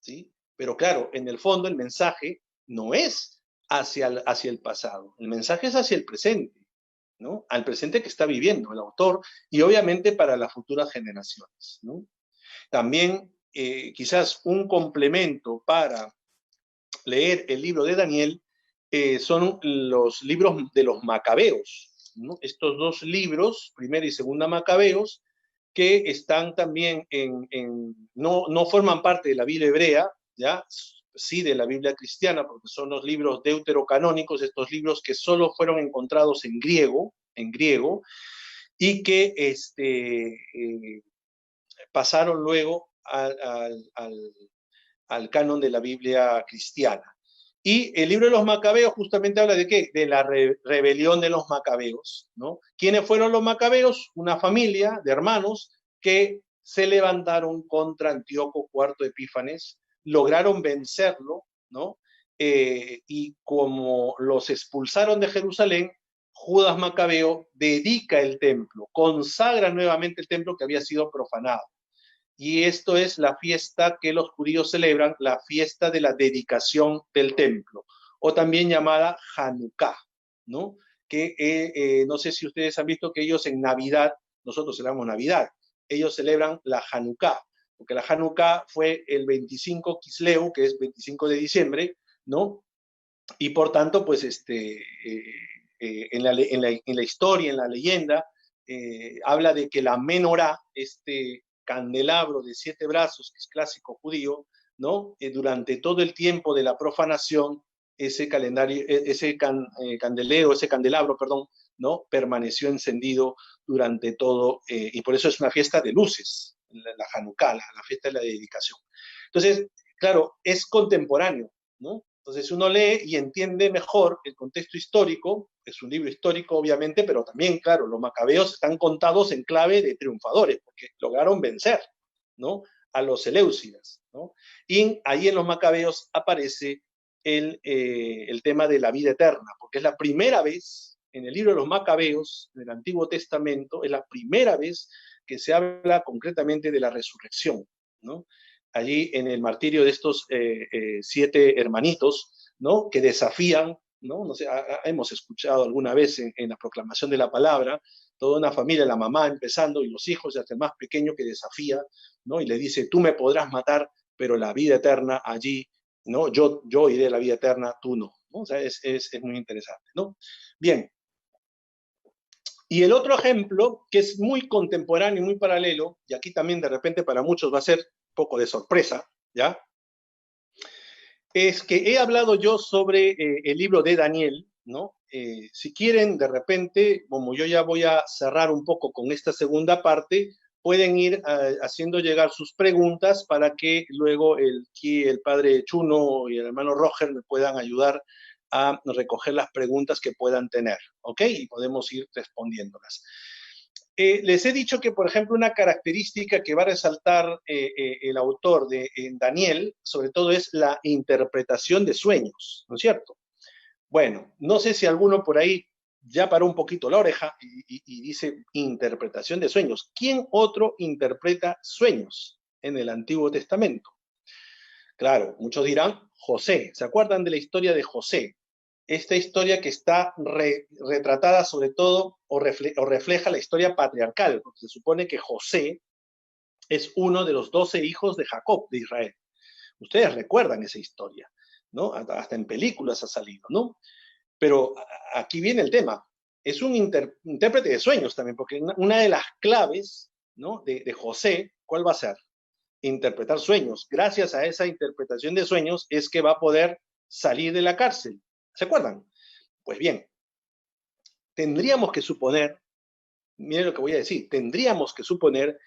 ¿sí? Pero claro, en el fondo el mensaje no es hacia el pasado, el mensaje es hacia el presente, ¿no? Al presente que está viviendo el autor y obviamente para las futuras generaciones, ¿no? También quizás un complemento para leer el libro de Daniel son los libros de los Macabeos, ¿no? Estos dos libros, Primera y Segunda Macabeos, que están también no forman parte de la Biblia hebrea, ¿ya? Sí de la Biblia cristiana, porque son los libros deuterocanónicos, estos libros que solo fueron encontrados en griego, y que pasaron luego al canon de la Biblia cristiana. Y el libro de los Macabeos justamente habla de ¿qué? De la rebelión de los Macabeos, ¿no? ¿Quiénes fueron los Macabeos? Una familia de hermanos que se levantaron contra Antíoco IV Epífanes, lograron vencerlo, ¿no? Y como los expulsaron de Jerusalén, Judas Macabeo dedica el templo, consagra nuevamente el templo que había sido profanado. Y esto es la fiesta que los judíos celebran, la fiesta de la dedicación del templo, o también llamada Hanukkah, ¿no? Que no sé si ustedes han visto que ellos en Navidad, nosotros celebramos Navidad, ellos celebran la Hanukkah, porque la Hanukkah fue el 25 Kisleu, que es 25 de diciembre, ¿no? Y por tanto, pues en la historia, en la leyenda, habla de que la menorá, este candelabro de 7 brazos, que es clásico judío, ¿no? Durante todo el tiempo de la profanación, ese calendario, candelero, ese candelabro, perdón, ¿no? Permaneció encendido durante todo, y por eso es una fiesta de luces, la Hanukkah, la fiesta de la dedicación. Entonces, claro, es contemporáneo, ¿no? Entonces uno lee y entiende mejor el contexto histórico, es un libro histórico obviamente, pero también, claro, los macabeos están contados en clave de triunfadores, porque lograron vencer, ¿no? A los seleucidas, ¿no? Y ahí en los macabeos aparece el tema de la vida eterna, porque es la primera vez en el libro de los macabeos, en el Antiguo Testamento, es la primera vez que se habla concretamente de la resurrección, ¿no? Allí en el martirio de estos 7 hermanitos, ¿no? Que desafían, ¿no? No sé, hemos escuchado alguna vez en la proclamación de la palabra, toda una familia, la mamá empezando y los hijos, y hasta el más pequeño que desafía, ¿no? Y le dice, tú me podrás matar, pero la vida eterna allí, ¿no? Yo iré a la vida eterna, tú no, ¿no? O sea, es muy interesante, ¿no? Bien. Y el otro ejemplo, que es muy contemporáneo y muy paralelo, y aquí también de repente para muchos va a ser un poco de sorpresa, ¿ya? Es que he hablado yo sobre el libro de Daniel, ¿no? Si quieren, de repente, como yo ya voy a cerrar un poco con esta segunda parte, pueden ir haciendo llegar sus preguntas para que luego el padre Chuno y el hermano Roger me puedan ayudar a recoger las preguntas que puedan tener, ¿ok? Y podemos ir respondiéndolas. Les he dicho que, por ejemplo, una característica que va a resaltar el autor en Daniel, sobre todo, es la interpretación de sueños, ¿no es cierto? Bueno, no sé si alguno por ahí ya paró un poquito la oreja y dice interpretación de sueños. ¿Quién otro interpreta sueños en el Antiguo Testamento? Claro, muchos dirán José. ¿Se acuerdan de la historia de José? Esta historia que está retratada sobre todo o refleja la historia patriarcal, porque se supone que José es uno de los 12 hijos de Jacob, de Israel. Ustedes recuerdan esa historia, ¿no? Hasta en películas ha salido, ¿no? Pero aquí viene el tema. Es un intérprete de sueños también, porque una de las claves, ¿no? de José, ¿cuál va a ser? Interpretar sueños. Gracias a esa interpretación de sueños es que va a poder salir de la cárcel. ¿Se acuerdan? Pues bien, tendríamos que suponer, miren lo que voy a decir, tendríamos que suponer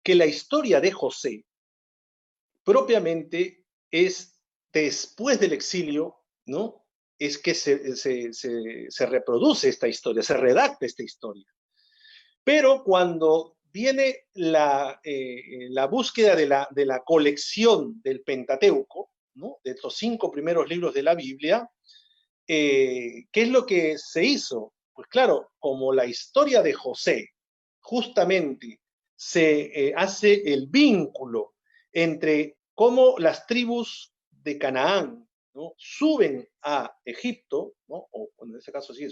que la historia de José propiamente es después del exilio, ¿no? Es que se reproduce esta historia, se redacta esta historia. Pero cuando viene la búsqueda de la colección del Pentateuco, ¿no? De los 5 primeros libros de la Biblia, ¿qué es lo que se hizo? Pues claro, como la historia de José justamente se hace el vínculo entre cómo las tribus de Canaán, ¿no? Suben a Egipto, ¿no? O en este caso sí,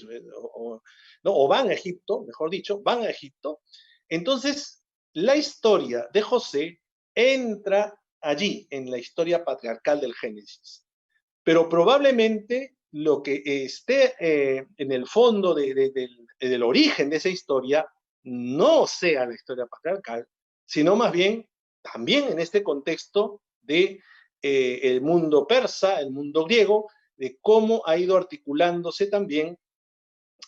o van a Egipto, mejor dicho, van a Egipto. Entonces, la historia de José entra allí, en la historia patriarcal del Génesis. Pero probablemente lo que esté en el fondo del origen de esa historia no sea la historia patriarcal, sino más bien también en este contexto de el mundo persa, el mundo griego, de cómo ha ido articulándose también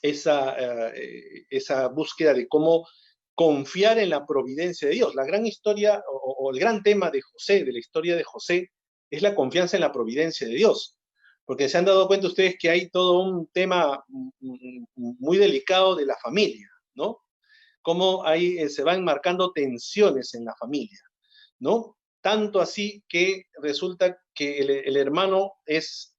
esa búsqueda de cómo confiar en la providencia de Dios. La gran historia o el gran tema de José, de la historia de José, es la confianza en la providencia de Dios. Porque se han dado cuenta ustedes que hay todo un tema muy delicado de la familia, ¿no? Cómo ahí se van marcando tensiones en la familia, ¿no? Tanto así que resulta que el hermano es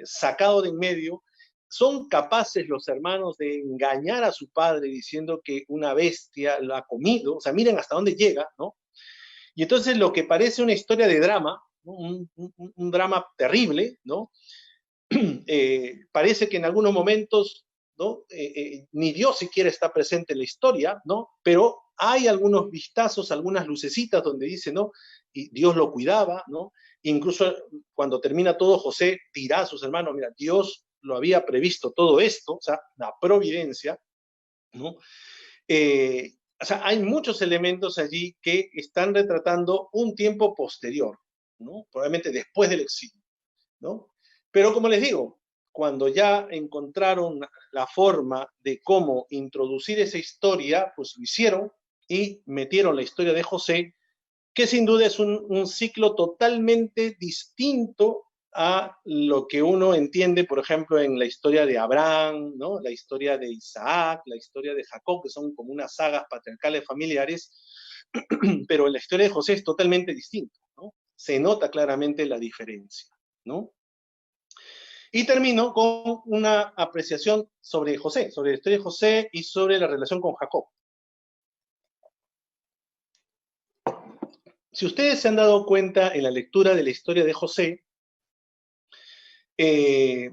sacado de en medio. Son capaces los hermanos de engañar a su padre diciendo que una bestia lo ha comido. O sea, miren hasta dónde llega, ¿no? Y entonces lo que parece una historia de drama, ¿no? un drama terrible, ¿no? Parece que en algunos momentos, ¿no? Ni Dios siquiera está presente en la historia, ¿no? Pero Hay algunos vistazos, algunas lucecitas donde dice, ¿no? Y Dios lo cuidaba, ¿no? Incluso cuando termina todo, José dirá a sus hermanos, mira, Dios lo había previsto todo esto, o sea, la providencia, ¿no? O sea, hay muchos elementos allí que están retratando un tiempo posterior, ¿no? Probablemente después del exilio, ¿no? Pero como les digo, cuando ya encontraron la forma de cómo introducir esa historia, pues lo hicieron y metieron la historia de José, que sin duda es un ciclo totalmente distinto a lo que uno entiende, por ejemplo, en la historia de Abraham, ¿no? La historia de Isaac, la historia de Jacob, que son como unas sagas patriarcales familiares, pero en la historia de José es totalmente distinto, ¿no? Se nota claramente la diferencia, ¿no? Y termino con una apreciación sobre José, sobre la historia de José y sobre la relación con Jacob. Si ustedes se han dado cuenta en la lectura de la historia de José, eh,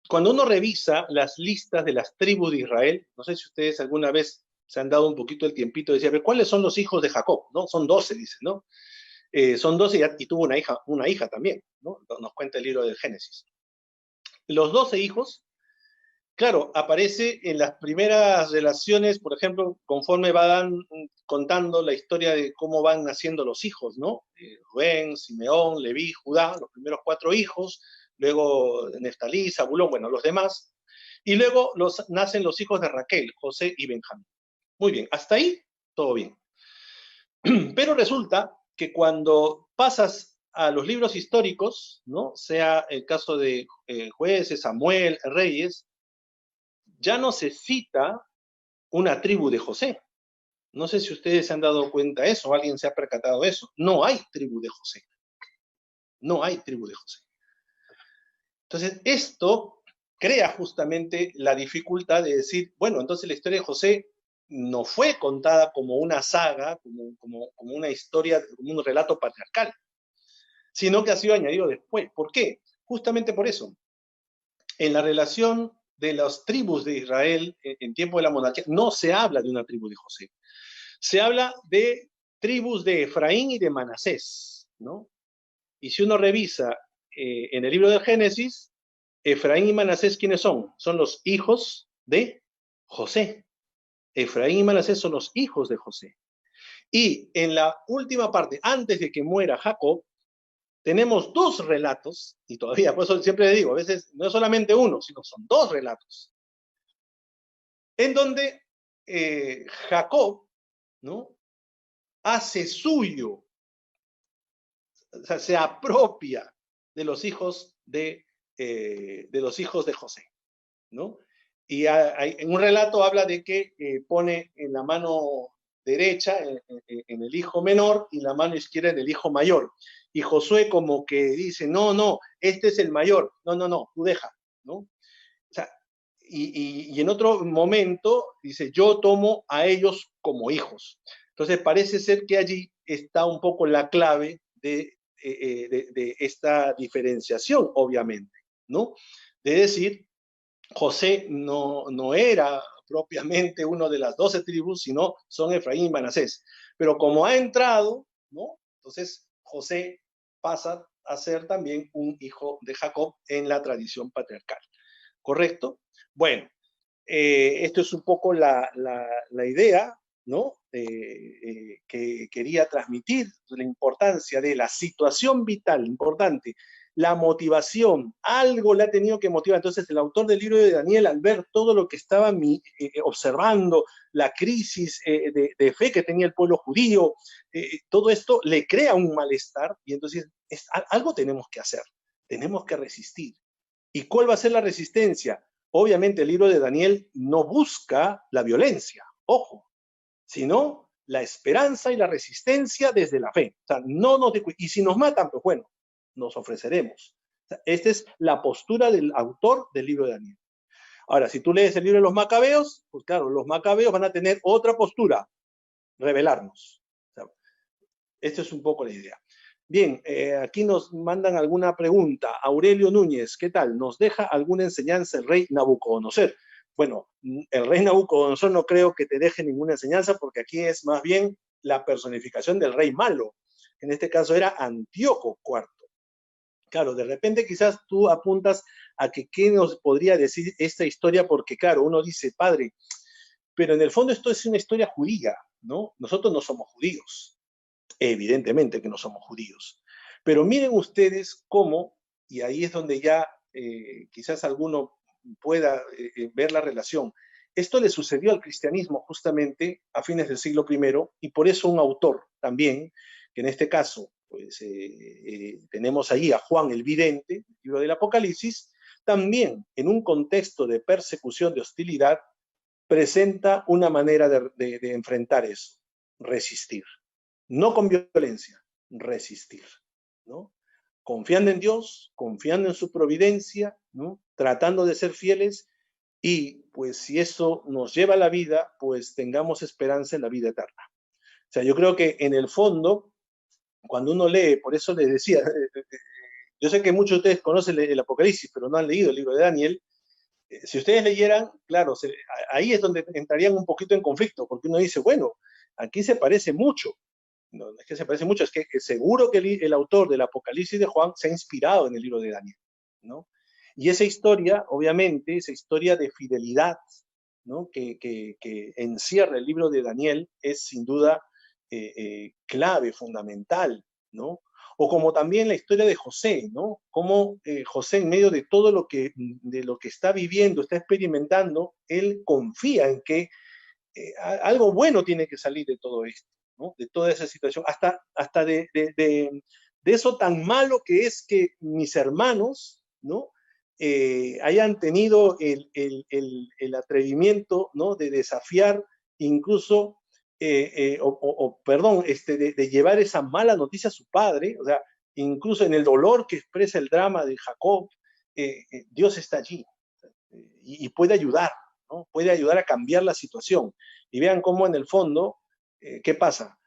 cuando uno revisa las listas de las tribus de Israel, no sé si ustedes alguna vez se han dado un poquito el tiempito de decir, a ver, ¿cuáles son los hijos de Jacob? ¿No? Son 12, dice, ¿no? Son 12 y tuvo una hija también, ¿no? Nos cuenta el libro del Génesis. Los 12 hijos, claro, aparece en las primeras relaciones, por ejemplo, conforme contando la historia de cómo van naciendo los hijos, ¿no? Rubén, Simeón, Leví, Judá, los primeros 4 hijos, luego Neftalí, Zabulón, bueno, los demás, y luego nacen los hijos de Raquel, José y Benjamín. Muy bien, hasta ahí todo bien. Pero resulta que cuando pasas a los libros históricos, ¿no? Sea el caso de jueces, Samuel, Reyes, ya no se cita una tribu de José. No sé si ustedes se han dado cuenta de eso, o alguien se ha percatado de eso. No hay tribu de José. No hay tribu de José. Entonces, esto crea justamente la dificultad de decir, bueno, entonces la historia de José no fue contada como una saga, como una historia, como un relato patriarcal, sino que ha sido añadido después. ¿Por qué? Justamente por eso. En la relación de las tribus de Israel en tiempo de la monarquía, no se habla de una tribu de José. Se habla de tribus de Efraín y de Manasés, ¿no? Y si uno revisa en el libro del Génesis, Efraín y Manasés, ¿quiénes son? Son los hijos de José. Efraín y Manasés son los hijos de José. Y en la última parte, antes de que muera Jacob, tenemos 2 relatos, y todavía, por eso siempre le digo, a veces no es solamente uno, sino son 2 relatos, en donde Jacob, ¿no? Hace suyo, o sea, se apropia de los hijos de José, ¿no? Y en un relato habla de que pone en la mano derecha en el hijo menor y la mano izquierda en el hijo mayor. Y Josué como que dice, no, no, este es el mayor. No, no, no, tú deja, ¿no? O sea, y en otro momento dice, yo tomo a ellos como hijos. Entonces parece ser que allí está un poco la clave de esta diferenciación, obviamente, ¿no? De decir, José no era propiamente uno de las 12 tribus, sino son Efraín y Manasés. Pero como ha entrado, ¿no? Entonces José pasa a ser también un hijo de Jacob en la tradición patriarcal. ¿Correcto? Bueno, esto es un poco la idea, ¿no? Que quería transmitir, la importancia de la situación vital, importante, la motivación, algo le ha tenido que motivar. Entonces, el autor del libro de Daniel, al ver todo lo que estaba observando, la crisis de fe que tenía el pueblo judío, todo esto le crea un malestar y entonces algo tenemos que hacer, tenemos que resistir. ¿Y cuál va a ser la resistencia? Obviamente el libro de Daniel no busca la violencia, ojo, sino la esperanza y la resistencia desde la fe. O sea, y si nos matan, pues bueno, nos ofreceremos. O sea, esta es la postura del autor del libro de Daniel. Ahora, si tú lees el libro de los Macabeos, pues claro, los Macabeos van a tener otra postura, rebelarnos. O sea, esta es un poco la idea. Bien, aquí nos mandan alguna pregunta. Aurelio Núñez, ¿qué tal? ¿Nos deja alguna enseñanza el rey Nabucodonosor? bueno, el rey Nabucodonosor no creo que te deje ninguna enseñanza, porque aquí es más bien la personificación del rey malo. En este caso era Antíoco IV. Claro, de repente quizás tú apuntas a que qué nos podría decir esta historia, porque claro, uno dice, padre, pero en el fondo esto es una historia judía, ¿no? Nosotros no somos judíos, evidentemente que no somos judíos. Pero miren ustedes cómo, y ahí es donde ya quizás alguno pueda ver la relación, esto le sucedió al cristianismo justamente a fines del siglo I, y por eso un autor también, que en este caso pues, tenemos ahí a Juan el Vidente, el libro del Apocalipsis, también en un contexto de persecución, de hostilidad, presenta una manera de enfrentar eso, resistir. No con violencia, resistir, ¿no? Confiando en Dios, confiando en su providencia, ¿no? Tratando de ser fieles, y pues si eso nos lleva a la vida, pues tengamos esperanza en la vida eterna. O sea, yo creo que en el fondo, cuando uno lee, por eso les decía, yo sé que muchos de ustedes conocen el Apocalipsis, pero no han leído el libro de Daniel. Si ustedes leyeran, claro, ahí es donde entrarían un poquito en conflicto, porque uno dice, bueno, aquí se parece mucho. No, no es que se parece mucho, es que seguro que el autor del Apocalipsis de Juan se ha inspirado en el libro de Daniel, ¿no? Y esa historia, obviamente, esa historia de fidelidad, ¿no? que encierra el libro de Daniel es sin duda clave, fundamental, ¿no? O como también la historia de José, ¿no? Cómo José, en medio de lo que está viviendo, está experimentando, él confía en que algo bueno tiene que salir de todo esto, ¿no? De toda esa situación, hasta de eso tan malo que es que mis hermanos, ¿no? Hayan tenido el atrevimiento, ¿no? De desafiar incluso, perdón, de llevar esa mala noticia a su padre, o sea, incluso en el dolor que expresa el drama de Jacob, Dios está allí y puede ayudar, ¿no? Puede ayudar a cambiar la situación. Y vean cómo en el fondo, ¿qué pasa?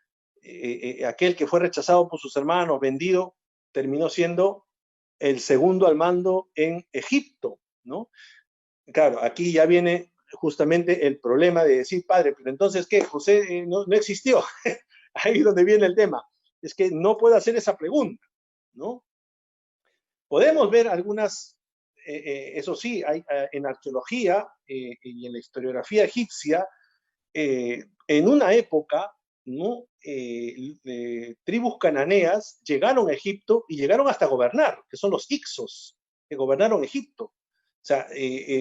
Aquel que fue rechazado por sus hermanos, vendido, terminó siendo el segundo al mando en Egipto, ¿no? Claro, aquí ya viene justamente el problema de decir, padre, pero entonces, ¿qué? José no existió. Ahí es donde viene el tema. Es que no puedo hacer esa pregunta, ¿no? Podemos ver algunas, eso sí, hay, en arqueología y en la historiografía egipcia, en una época, ¿no? Tribus cananeas llegaron a Egipto y llegaron hasta gobernar, que son los Ixos, que gobernaron Egipto, o sea,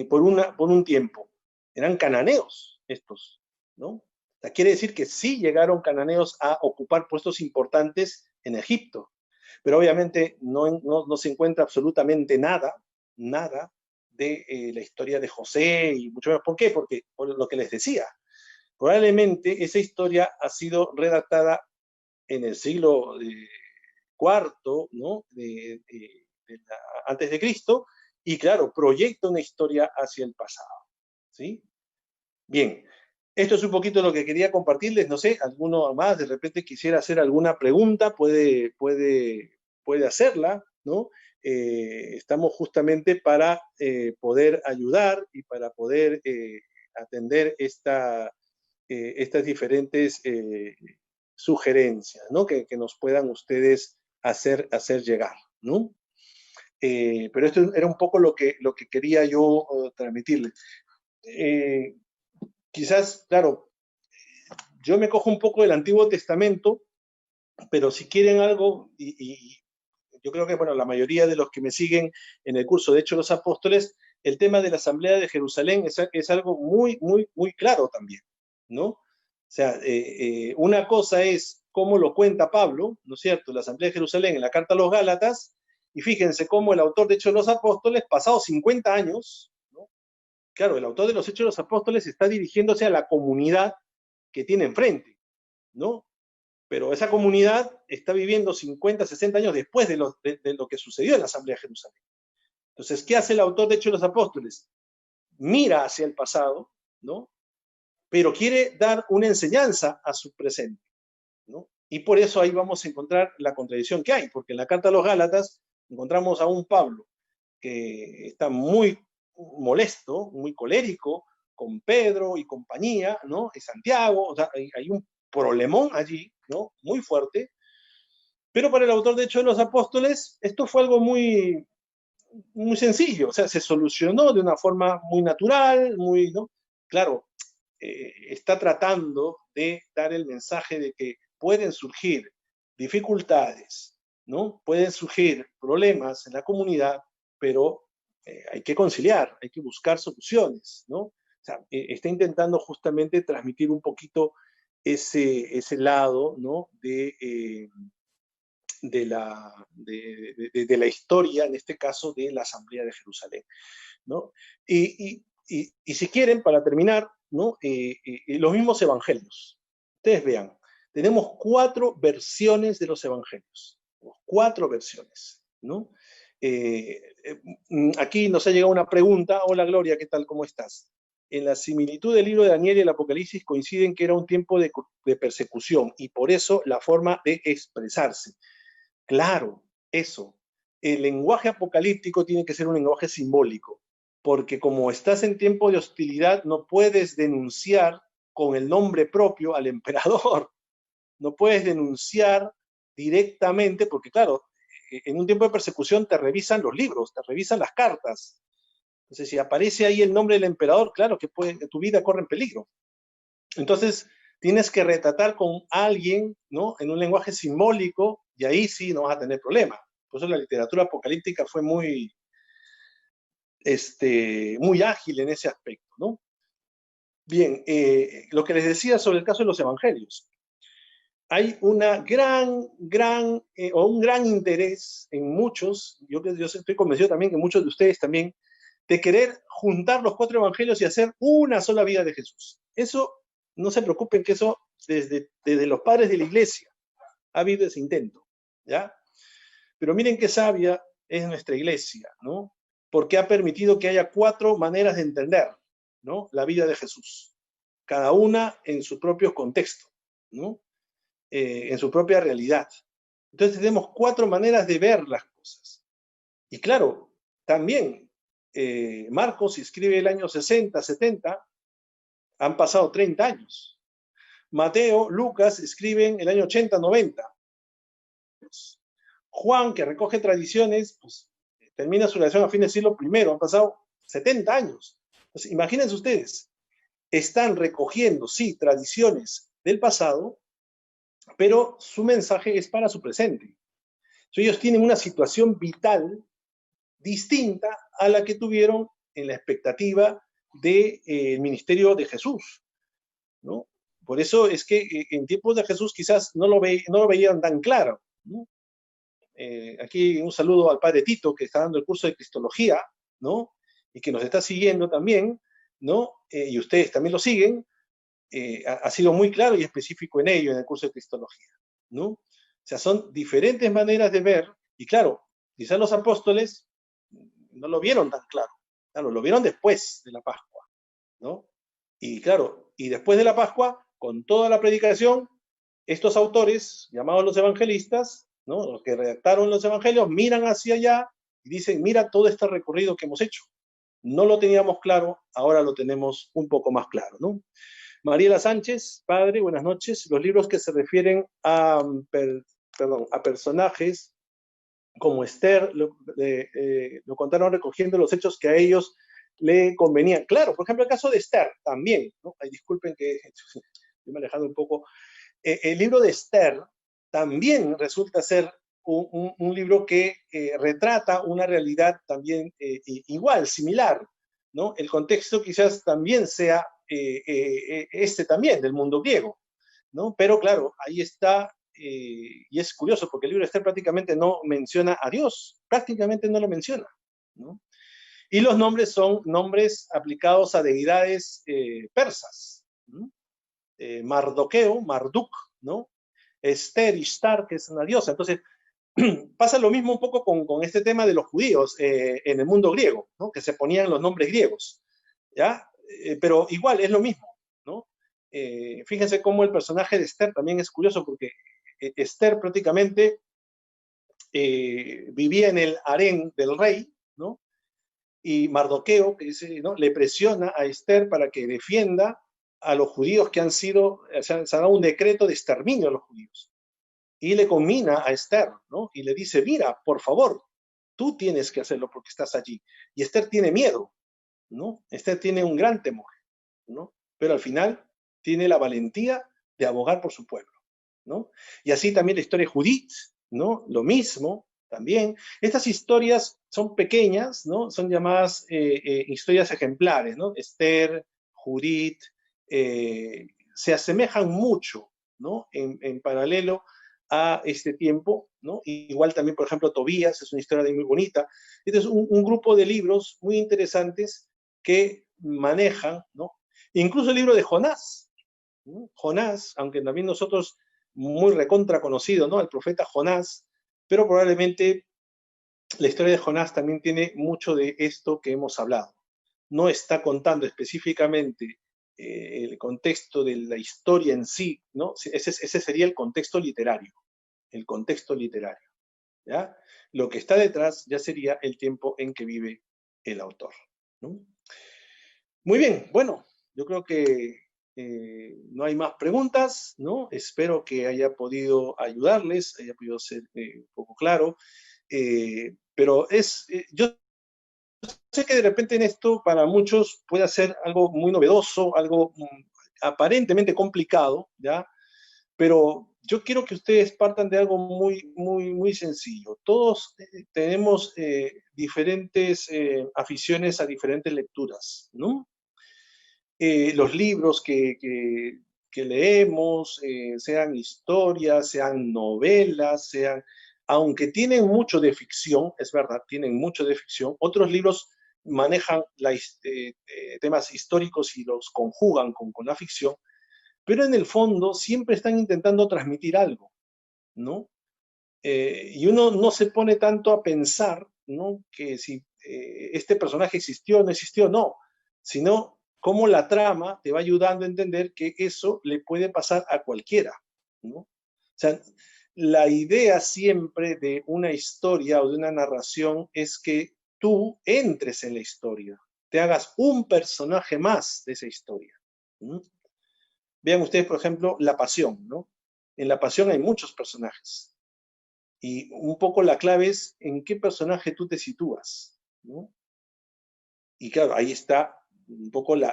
por un tiempo. Eran cananeos estos, ¿no? O sea, quiere decir que sí llegaron cananeos a ocupar puestos importantes en Egipto, pero obviamente no se encuentra absolutamente nada de la historia de José, y mucho menos. ¿Por qué? Porque por lo que les decía, probablemente esa historia ha sido redactada en el siglo IV, ¿no? Antes de Cristo, y claro, proyecta una historia hacia el pasado, ¿sí? Bien, esto es un poquito lo que quería compartirles. No sé, alguno más de repente quisiera hacer alguna pregunta, puede hacerla, ¿no? Estamos justamente para poder ayudar y para poder atender estas diferentes sugerencias, ¿no? Que nos puedan ustedes hacer llegar, ¿no? Pero esto era un poco lo que quería yo transmitirles. Quizás, claro, yo me cojo un poco del Antiguo Testamento, pero si quieren algo, y yo creo que, bueno, la mayoría de los que me siguen en el curso de Hechos de los Apóstoles, el tema de la Asamblea de Jerusalén es algo muy claro también, ¿no? O sea, una cosa es cómo lo cuenta Pablo, ¿no es cierto?, la Asamblea de Jerusalén en la Carta a los Gálatas, y fíjense cómo el autor de Hechos de los Apóstoles, pasados 50 años, ¿no? Claro, el autor de los Hechos de los Apóstoles está dirigiéndose a la comunidad que tiene enfrente, ¿no? Pero esa comunidad está viviendo 50, 60 años después de lo que sucedió en la Asamblea de Jerusalén. Entonces, ¿qué hace el autor de Hechos de los Apóstoles? Mira hacia el pasado, ¿no? Pero quiere dar una enseñanza a su presente, ¿no? Y por eso ahí vamos a encontrar la contradicción que hay, porque en la Carta a los Gálatas encontramos a un Pablo que está muy molesto, muy colérico con Pedro y compañía, ¿no? Y Santiago, o sea, hay un problemón allí, ¿no? Muy fuerte. Pero para el autor de Hechos de los Apóstoles, esto fue algo muy, muy sencillo, o sea, se solucionó de una forma muy natural, muy, ¿no? Claro, está tratando de dar el mensaje de que pueden surgir dificultades, ¿no? Pueden surgir problemas en la comunidad, pero hay que conciliar, hay que buscar soluciones, ¿no? O sea, está intentando justamente transmitir un poquito ese lado, ¿no? De la historia, en este caso, de la Asamblea de Jerusalén, ¿no? Y si quieren, para terminar, ¿no? Los mismos evangelios. Ustedes vean, tenemos 4 versiones de los evangelios, 4 versiones, ¿no? Aquí nos ha llegado una pregunta. Hola Gloria, ¿qué tal? ¿Cómo estás? En la similitud del libro de Daniel y el Apocalipsis coinciden que era un tiempo de persecución y por eso la forma de expresarse. Claro, eso. El lenguaje apocalíptico tiene que ser un lenguaje simbólico, porque como estás en tiempo de hostilidad, no puedes denunciar con el nombre propio al emperador, no puedes denunciar directamente, porque claro, en un tiempo de persecución te revisan los libros, te revisan las cartas. Entonces, si aparece ahí el nombre del emperador, claro que tu vida corre en peligro. Entonces, tienes que retratar con alguien, ¿no? En un lenguaje simbólico, y ahí sí no vas a tener problema. Por eso la literatura apocalíptica fue muy, muy ágil en ese aspecto, ¿no? Bien, lo que les decía sobre el caso de los evangelios. Hay una o un gran interés en muchos, yo estoy convencido también que muchos de ustedes también, de querer juntar los 4 evangelios y hacer una sola vida de Jesús. Eso, no se preocupen que eso desde los padres de la iglesia ha habido ese intento, ¿ya? Pero miren qué sabia es nuestra iglesia, ¿no? Porque ha permitido que haya 4 maneras de entender, ¿no? La vida de Jesús, cada una en su propio contexto, ¿no? En su propia realidad. Entonces tenemos 4 maneras de ver las cosas. Y claro, también Marcos escribe el año 60, 70, han pasado 30 años. Mateo, Lucas escriben el año 80, 90. Juan, que recoge tradiciones, pues termina su relación a fin del siglo I, han pasado 70 años. Entonces, imagínense ustedes, están recogiendo, sí, tradiciones del pasado, pero su mensaje es para su presente. Entonces, ellos tienen una situación vital distinta a la que tuvieron en la expectativa del ministerio de Jesús, ¿no? Por eso es que en tiempos de Jesús quizás no lo veían tan claro, ¿no? Aquí un saludo al padre Tito, que está dando el curso de Cristología, ¿no? Y que nos está siguiendo también, ¿no? Y ustedes también lo siguen. Ha sido muy claro y específico en ello en el curso de Cristología, ¿no? O sea, son diferentes maneras de ver, y claro, quizás los apóstoles no lo vieron tan claro, claro, lo vieron después de la Pascua, ¿no? Y claro, y después de la Pascua, con toda la predicación, estos autores, llamados los evangelistas, ¿no? Los que redactaron los evangelios, miran hacia allá y dicen, mira todo este recorrido que hemos hecho. No lo teníamos claro, ahora lo tenemos un poco más claro, ¿no? Mariela Sánchez, padre, buenas noches. Los libros que se refieren a personajes como Esther lo contaron recogiendo los hechos que a ellos le convenían. Claro, por ejemplo, el caso de Esther también, ¿no? Ay, disculpen que estoy manejando un poco. El libro de Esther también resulta ser un libro que retrata una realidad también igual, similar, ¿no? El contexto quizás también sea también del mundo griego, ¿no? Pero claro, ahí está, y es curioso porque el libro de Esther prácticamente no menciona a Dios, prácticamente no lo menciona, ¿no? Y los nombres son nombres aplicados a deidades persas, ¿no? Mardoqueo, Marduk, ¿no? Esther, Ishtar, que es una diosa. Entonces, pasa lo mismo un poco con este tema de los judíos en el mundo griego, ¿no? Que se ponían los nombres griegos, ¿ya? Pero igual es lo mismo, ¿no? Fíjense cómo el personaje de Esther también es curioso porque Esther prácticamente vivía en el harén del rey, ¿no? y Mardoqueo, que dice, ¿no?, le presiona a Esther para que defienda a los judíos que se han dado un decreto de exterminio a los judíos. Y le conmina a Esther, ¿no? Y le dice, mira, por favor, tú tienes que hacerlo porque estás allí. Y Esther tiene miedo, ¿no? Esther tiene un gran temor, ¿no? Pero al final tiene la valentía de abogar por su pueblo, ¿no? Y así también la historia de Judith, ¿no? Lo mismo, también. Estas historias son pequeñas, ¿no? Son llamadas historias ejemplares, ¿no? Esther, Judith, se asemejan mucho, ¿no? En paralelo a este tiempo, ¿no? Igual también, por ejemplo, Tobías es una historia muy bonita. Este es un grupo de libros muy interesantes que manejan, ¿no? Incluso el libro de Jonás, ¿no? Jonás, aunque también nosotros muy recontra conocido, ¿no? El profeta Jonás, pero probablemente la historia de Jonás también tiene mucho de esto que hemos hablado. No está contando específicamente el contexto de la historia en sí, ¿no? Ese sería el contexto literario, ¿ya? Lo que está detrás ya sería el tiempo en que vive el autor, ¿no? Muy bien, bueno, yo creo que no hay más preguntas, ¿no? Espero que haya podido ayudarles, haya podido ser un poco claro, pero yo sé que de repente en esto para muchos puede ser algo muy novedoso, algo aparentemente complicado, ¿ya? Pero yo quiero que ustedes partan de algo muy, muy, muy sencillo. Todos tenemos diferentes aficiones a diferentes lecturas, ¿no? Los libros que leemos, sean historias, sean novelas, aunque tienen mucho de ficción, es verdad, tienen mucho de ficción, otros libros manejan temas históricos y los conjugan con la ficción, pero en el fondo siempre están intentando transmitir algo, ¿no? Y uno no se pone tanto a pensar, ¿no?, que si este personaje existió o no existió, no, sino cómo la trama te va ayudando a entender que eso le puede pasar a cualquiera, ¿no? O sea, la idea siempre de una historia o de una narración es que tú entres en la historia, te hagas un personaje más de esa historia, ¿no? Vean ustedes, por ejemplo, La Pasión, ¿no? En La Pasión hay muchos personajes. Y un poco la clave es en qué personaje tú te sitúas, ¿no? Y claro, ahí está un poco la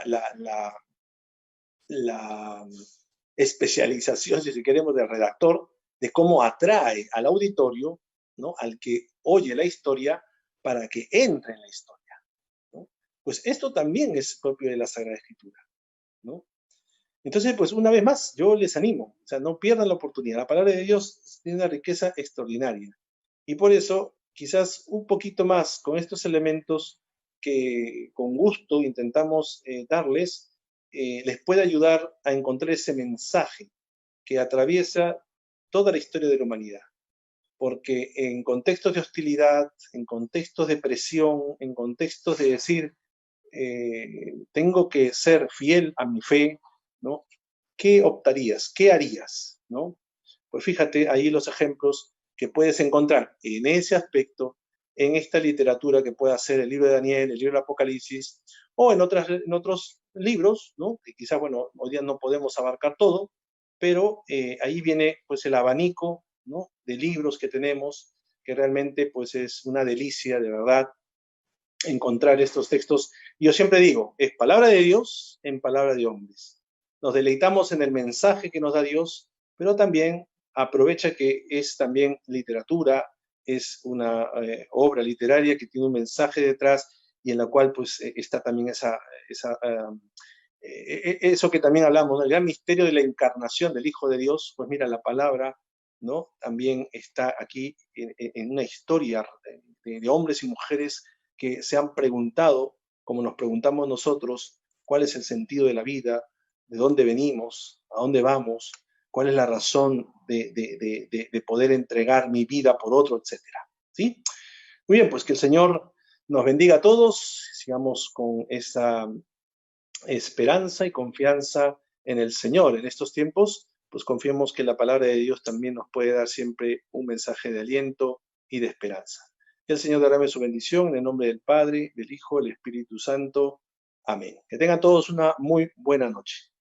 especialización, si queremos, del redactor, de cómo atrae al auditorio, ¿no?, al que oye la historia, para que entre en la historia, ¿no? Pues esto también es propio de la Sagrada Escritura, ¿no? Entonces, pues una vez más, yo les animo, o sea, no pierdan la oportunidad. La palabra de Dios tiene una riqueza extraordinaria. Y por eso, quizás un poquito más con estos elementos que con gusto intentamos darles, les puede ayudar a encontrar ese mensaje que atraviesa toda la historia de la humanidad. Porque en contextos de hostilidad, en contextos de presión, en contextos de decir, tengo que ser fiel a mi fe, ¿no? ¿Qué optarías? ¿Qué harías? ¿No? Pues fíjate ahí los ejemplos que puedes encontrar en ese aspecto, en esta literatura que pueda ser el libro de Daniel, el libro del Apocalipsis, o en otros libros, ¿no?, que quizás, bueno, hoy día no podemos abarcar todo, pero ahí viene pues el abanico, ¿no?, de libros que tenemos, que realmente pues es una delicia, de verdad, encontrar estos textos. Yo siempre digo, es palabra de Dios en palabra de hombres. Nos deleitamos en el mensaje que nos da Dios, pero también aprovecha que es también literatura, es una obra literaria que tiene un mensaje detrás y en la cual pues está también eso que también hablamos, ¿no?, el gran misterio de la encarnación del Hijo de Dios. Pues mira, la palabra, ¿no?, también está aquí en una historia de hombres y mujeres que se han preguntado, como nos preguntamos nosotros, cuál es el sentido de la vida, de dónde venimos, a dónde vamos, cuál es la razón de poder entregar mi vida por otro, etcétera, ¿sí? Muy bien, pues que el Señor nos bendiga a todos, sigamos con esa esperanza y confianza en el Señor. En estos tiempos, pues confiemos que la palabra de Dios también nos puede dar siempre un mensaje de aliento y de esperanza. Que el Señor derrame su bendición en el nombre del Padre, del Hijo, del Espíritu Santo. Amén. Que tengan todos una muy buena noche.